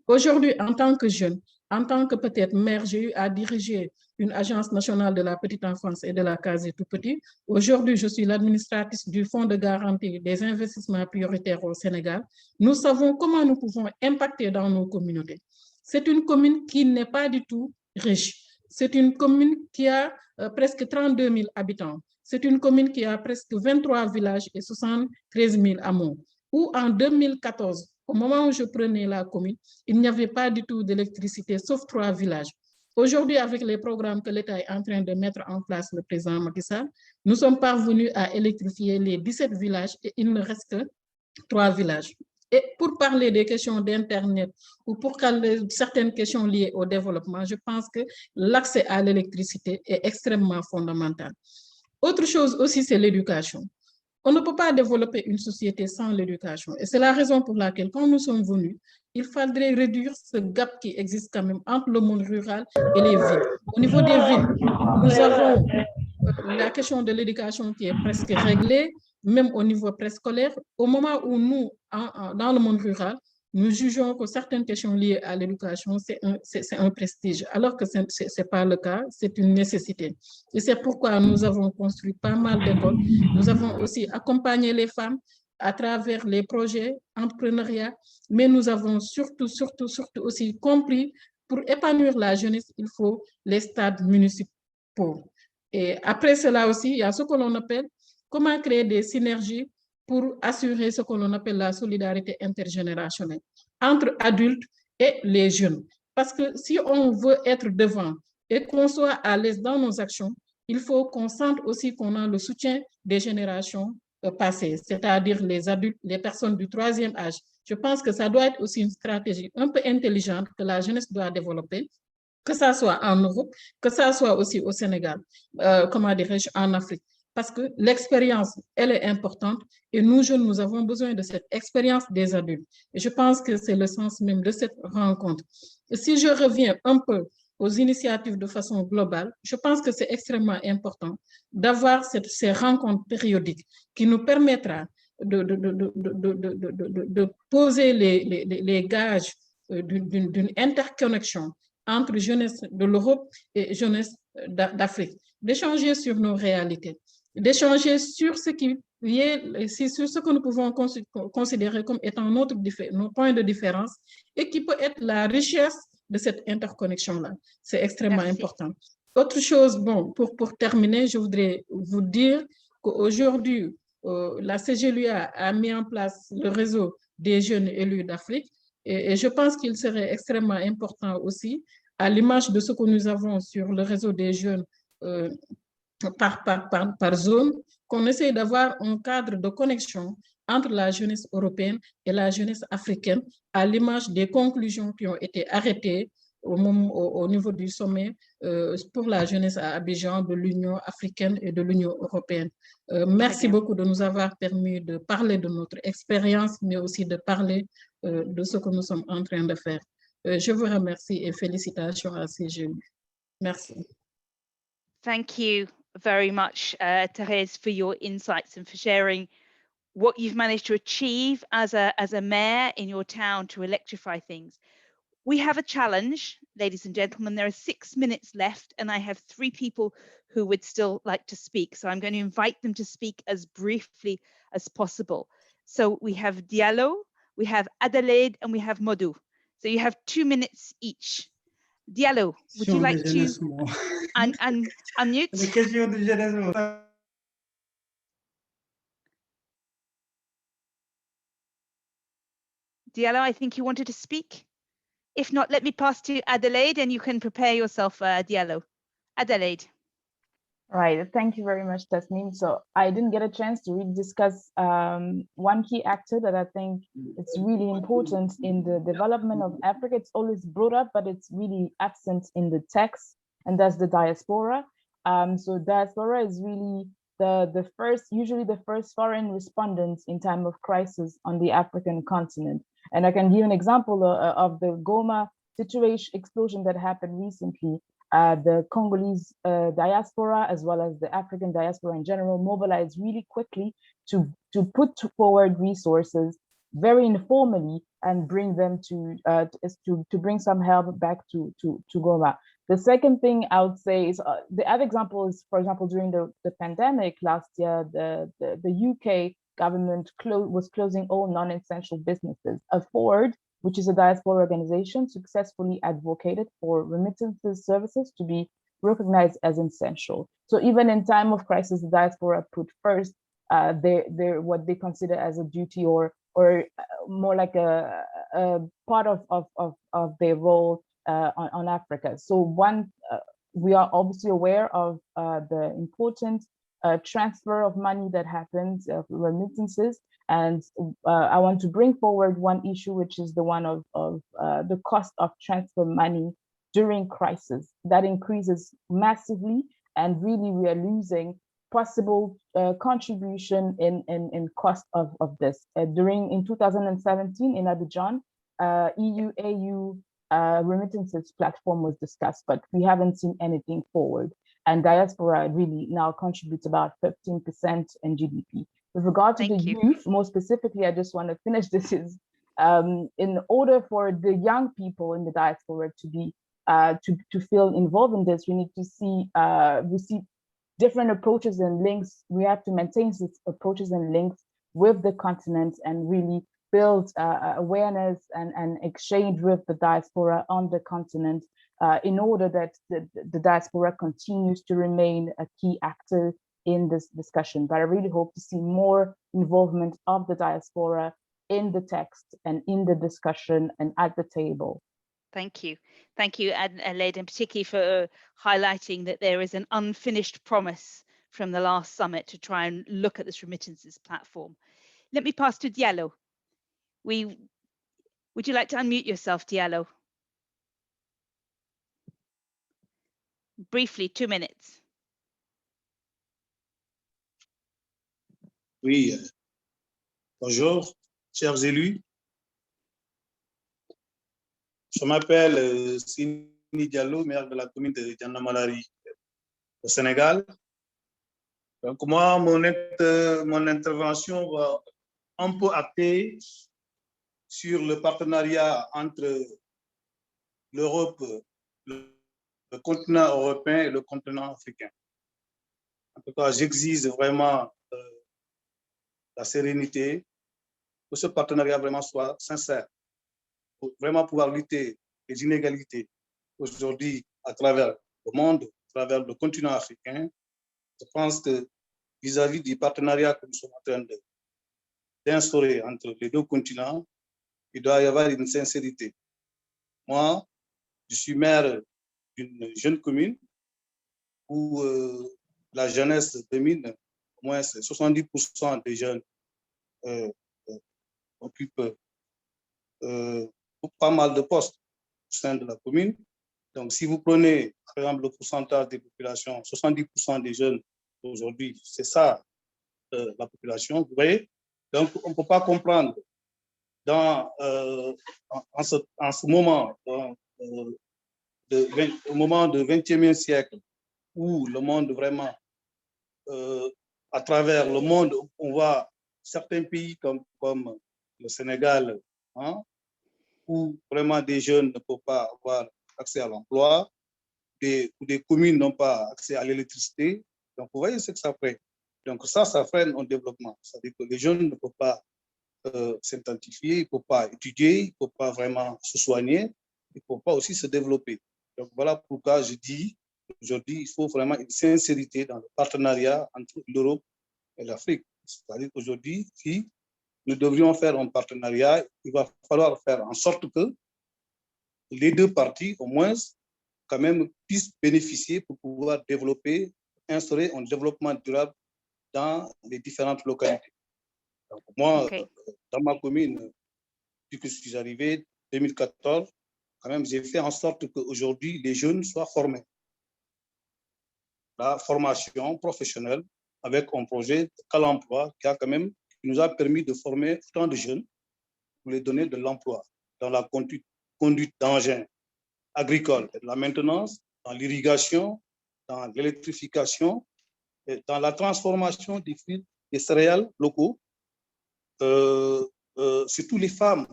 Aujourd'hui, en tant que jeune, en tant que peut-être mère, j'ai eu à diriger une agence nationale de la petite enfance et de la case des tout-petits. Aujourd'hui, je suis l'administratrice du Fonds de garantie des investissements prioritaires au Sénégal. Nous savons comment nous pouvons impacter dans nos communautés. C'est une commune qui n'est pas du tout riche. C'est une commune qui a presque 32 000 habitants. C'est une commune qui a presque 23 villages et 73 000 hameaux. Où en 2014, au moment où je prenais la commune, il n'y avait pas du tout d'électricité, sauf 3 villages. Aujourd'hui, avec les programmes que l'État est en train de mettre en place, le président Macky Sall, nous sommes parvenus à électrifier les 17 villages et il ne reste que 3 villages. Et pour parler des questions d'Internet ou pour certaines questions liées au développement, je pense que l'accès à l'électricité est extrêmement fondamental. Autre chose aussi, c'est l'éducation. On ne peut pas développer une société sans l'éducation. Et c'est la raison pour laquelle, quand nous sommes venus, il faudrait réduire ce gap qui existe quand même entre le monde rural et les villes. Au niveau des villes, nous avons la question de l'éducation qui est presque réglée, même au niveau préscolaire. Au moment où nous, dans le monde rural, nous jugeons que certaines questions liées à l'éducation, c'est un prestige, alors que ce n'est pas le cas, c'est une nécessité. Et c'est pourquoi nous avons construit pas mal d'écoles. Nous avons aussi accompagné les femmes à travers les projets entrepreneuriat, mais nous avons surtout aussi compris, pour épanouir la jeunesse, il faut les stades municipaux. Et après cela aussi, il y a ce que l'on appelle comment créer des synergies pour assurer ce que l'on appelle la solidarité intergénérationnelle entre adultes et les jeunes. Parce que si on veut être devant et qu'on soit à l'aise dans nos actions, il faut qu'on sente aussi qu'on a le soutien des générations passées, c'est-à-dire les adultes, les personnes du 3e âge. Je pense que ça doit être aussi une stratégie un peu intelligente que la jeunesse doit développer, que ça soit en Europe, que ça soit aussi au Sénégal, comment dirais-je, en Afrique. Parce que l'expérience, elle est importante et nous, jeunes, nous avons besoin de cette expérience des adultes. Et je pense que c'est le sens même de cette rencontre. Et si je reviens un peu aux initiatives de façon globale, je pense que c'est extrêmement important d'avoir ces rencontres périodiques qui nous permettra de poser les gages d'une interconnexion entre jeunesse de l'Europe et jeunesse d'Afrique, d'échanger sur nos réalités, d'échanger sur ce qui est, sur ce que nous pouvons considérer comme étant nos points de différence et qui peut être la richesse de cette interconnexion-là. C'est extrêmement important. Autre chose, bon, pour terminer, je voudrais vous dire qu'aujourd'hui, la CGLUA a mis en place le réseau des jeunes élus d'Afrique et je pense qu'il serait extrêmement important aussi, à l'image de ce que nous avons sur le réseau des jeunes par zone, qu'on essaye d'avoir un cadre de connexion entre la jeunesse européenne et la jeunesse africaine, à l'image des conclusions qui ont été arrêtées au niveau du sommet pour la jeunesse à Abidjan de l'Union africaine et de l'Union européenne. Merci beaucoup de nous avoir permis de parler de notre expérience, mais aussi de parler de ce que nous sommes en train de faire. Je vous remercie et félicitations à ces jeunes. Merci. Thank you very much, Thérèse, for your insights and for sharing what you've managed to achieve as a mayor in your town to electrify things. We have a challenge, ladies and gentlemen. There are 6 minutes left, and I have 3 people who would still like to speak. So I'm going to invite them to speak as briefly as possible. So we have Diallo, we have Adelaide, and we have Modou. So you have 2 minutes each. Diallo, would you like to unmute? Diallo, I think you wanted to speak. If not, let me pass to Adelaide and you can prepare yourself, Diallo. Adelaide. Right, thank you very much, Tasneem. So I didn't get a chance to really discuss one key actor that I think it's really important in the development of Africa. It's always brought up, but it's really absent in the text, and that's the diaspora. So diaspora is really usually the first foreign respondents in time of crisis on the African continent. And I can give an example of the Goma situation explosion that happened recently. The Congolese diaspora, as well as the African diaspora in general, mobilized really quickly to put forward resources very informally and bring them to bring some help back to Goma. The second thing I would say is the other example is, for example, during the pandemic last year, the UK government was closing all non-essential businesses. Ford, which is a diaspora organization, successfully advocated for remittances services to be recognized as essential. So even in time of crisis, the diaspora put first what they consider as a duty or more like a part of their role on Africa. So we are obviously aware of the important transfer of money that happens, remittances. And I want to bring forward one issue, which is the one of the cost of transfer money during crisis. That increases massively, and really we are losing possible contribution in cost of this. In 2017 in Abidjan, EU-AU remittances platform was discussed, but we haven't seen anything forward. And diaspora really now contributes about 15% in GDP. With regard to the youth, more specifically, I just want to finish this is in order for the young people in the diaspora to be to feel involved in this, we need to see different approaches and links. We have to maintain these approaches and links with the continent and really build awareness and exchange with the diaspora on the continent in order that the diaspora continues to remain a key actor in this discussion. But I really hope to see more involvement of the diaspora in the text and in the discussion and at the table. Thank you, Adelaide, and particularly for highlighting that there is an unfinished promise from the last summit to try and look at this remittances platform. Let me pass to Diallo. Would you like to unmute yourself, Diallo? Briefly, 2 minutes. Oui, bonjour, chers élus. Je m'appelle Sini Diallo, maire de la commune de Diana-Malari, au Sénégal. Donc moi, mon intervention va un peu acter sur le partenariat entre l'Europe, le continent européen et le continent africain. En tout cas, j'exige vraiment la sérénité, que ce partenariat vraiment soit sincère, pour vraiment pouvoir lutter les inégalités aujourd'hui à travers le monde, à travers le continent africain. Je pense que vis-à-vis du partenariat que nous sommes en train d'instaurer entre les deux continents, il doit y avoir une sincérité. Moi, je suis maire d'une jeune commune où la jeunesse domine, au moins 70% des jeunes occupent pas mal de postes au sein de la commune. Donc, si vous prenez, par exemple, le pourcentage des populations, 70% des jeunes aujourd'hui, c'est ça, la population, vous voyez. Donc, on ne peut pas comprendre en ce moment, au moment du 20e siècle, où le monde vraiment, à travers le monde, on voit certains pays comme le Sénégal, hein, où vraiment des jeunes ne peuvent pas avoir accès à l'emploi, des communes n'ont pas accès à l'électricité. Donc, vous voyez ce que ça fait. Donc, ça freine un développement. C'est-à-dire que les jeunes ne peuvent pas s'identifier, ils ne peuvent pas étudier, ils ne peuvent pas vraiment se soigner, ils ne peuvent pas aussi se développer. Donc, voilà pourquoi je dis, aujourd'hui, il faut vraiment une sincérité dans le partenariat entre l'Europe et l'Afrique. C'est-à-dire qu'aujourd'hui, si nous devrions faire un partenariat, il va falloir faire en sorte que les deux parties, au moins, quand même, puissent bénéficier pour pouvoir développer, instaurer un développement durable dans les différentes localités. Donc, moi, dans ma commune, depuis que je suis arrivé, 2014, quand même, j'ai fait en sorte qu'aujourd'hui, les jeunes soient formés. La formation professionnelle avec un projet Cal emploi qui nous a permis de former autant de jeunes pour les donner de l'emploi dans la conduite d'engins agricoles, de la maintenance, dans l'irrigation, dans l'électrification, dans la transformation des fruits et céréales locaux, surtout les femmes.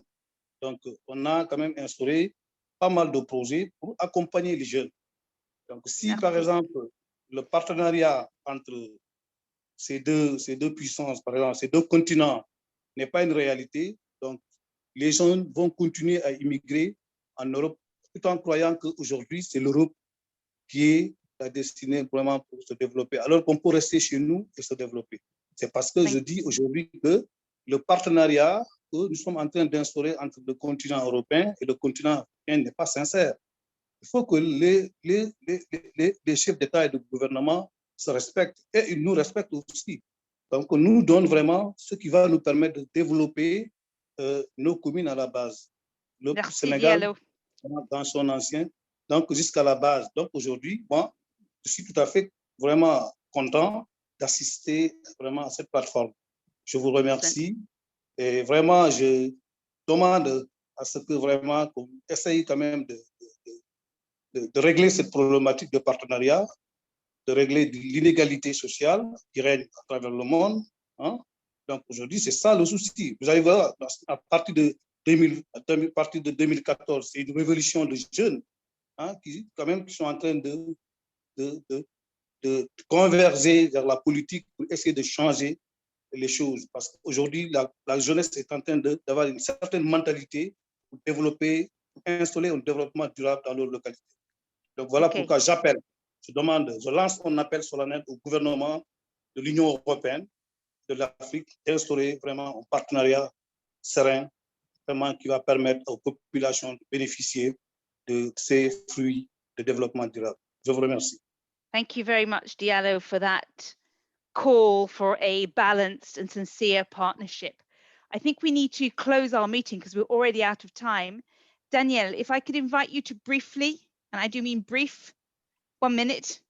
Donc, on a quand même instauré pas mal de projets pour accompagner les jeunes. Donc, si par exemple, le partenariat entre ces deux puissances, par exemple, ces deux continents, n'est pas une réalité, donc les jeunes vont continuer à immigrer en Europe tout en croyant qu'aujourd'hui, c'est l'Europe qui est la destinée vraiment pour se développer, alors qu'on peut rester chez nous et se développer. C'est parce que je dis aujourd'hui que le partenariat que nous sommes en train d'instaurer entre le continent européen et le continent africain n'est pas sincère. Il faut que les chefs d'État et de gouvernement se respectent et ils nous respectent aussi. Donc, on nous donne vraiment ce qui va nous permettre de développer nos communes à la base. Le Sénégal, dans son ancien, donc jusqu'à la base. Donc, aujourd'hui, moi, je suis tout à fait vraiment content d'assister vraiment à cette plateforme. Je vous remercie et vraiment, je demande à ce que vraiment qu'on essaye quand même de régler cette problématique de partenariat, de régler l'inégalité sociale qui règne à travers le monde. Hein. Donc aujourd'hui, c'est ça le souci. Vous allez voir, à partir de 2014, c'est une révolution de jeunes hein, qui sont en train de converger vers la politique pour essayer de changer les choses. Parce qu'aujourd'hui, la jeunesse est en train d'avoir une certaine mentalité pour développer, pour installer un développement durable dans leur localité. Donc voilà pourquoi j'appelle, je lance un appel solennel au gouvernement de l'Union européenne, de l'Afrique, d'instaurer vraiment un partenariat serein, vraiment qui va permettre aux populations de bénéficier de ces fruits de développement durable. Je vous remercie. Thank you very much, Diallo, for that call for a balanced and sincere partnership. I think we need to close our meeting because we're already out of time. Danielle, if I could invite you to briefly, and I do mean brief, 1 minute.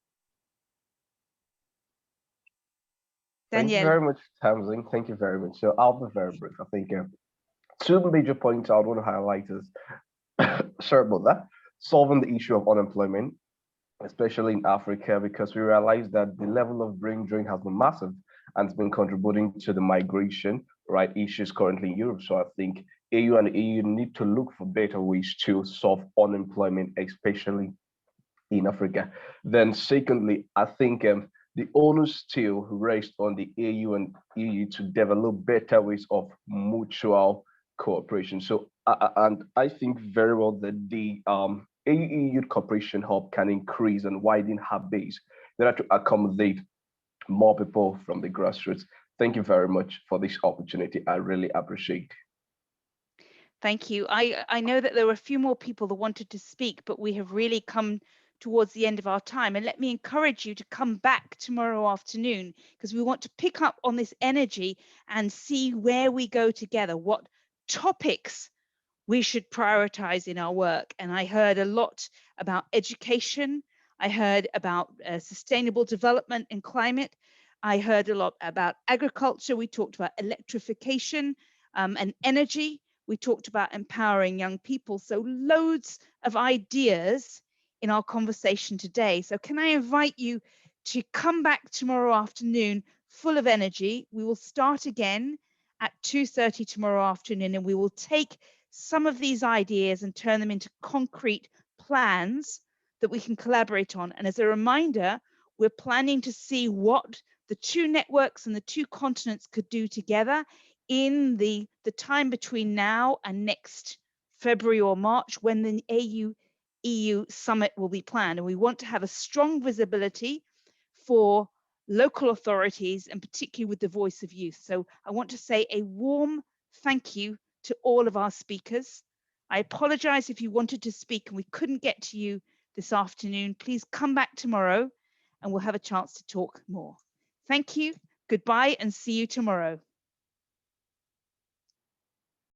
Danielle. Thank you very much, Tamsin. Thank you very much. So I'll be very brief. I think two major points I want to highlight is, sorry about that, solving the issue of unemployment, especially in Africa, because we realize that the level of brain drain has been massive and it's been contributing to the migration, right, issues currently in Europe. So I think AU and EU need to look for better ways to solve unemployment, especially in Africa. Then secondly, I think the onus still rests on the AU and EU to develop better ways of mutual cooperation. So, and I think very well that the AU Cooperation Hub can increase and widen her base in order to accommodate more people from the grassroots. Thank you very much for this opportunity. I really appreciate it. Thank you. I know that there were a few more people that wanted to speak, but we have really come towards the end of our time. And let me encourage you to come back tomorrow afternoon, because we want to pick up on this energy and see where we go together, what topics we should prioritize in our work. And I heard a lot about education. I heard about sustainable development and climate. I heard a lot about agriculture. We talked about electrification and energy. We talked about empowering young people. So loads of ideas in our conversation today. So can I invite you to come back tomorrow afternoon full of energy? We will start again at 2:30 tomorrow afternoon, and we will take some of these ideas and turn them into concrete plans that we can collaborate on. And as a reminder, we're planning to see what the two networks and the two continents could do together in the time between now and next February or March, when the AU-EU summit will be planned. And we want to have a strong visibility for local authorities, and particularly with the voice of youth. So I want to say a warm thank you to all of our speakers. I apologize if you wanted to speak and we couldn't get to you this afternoon. Please come back tomorrow and we'll have a chance to talk more. Thank you, goodbye, and see you tomorrow.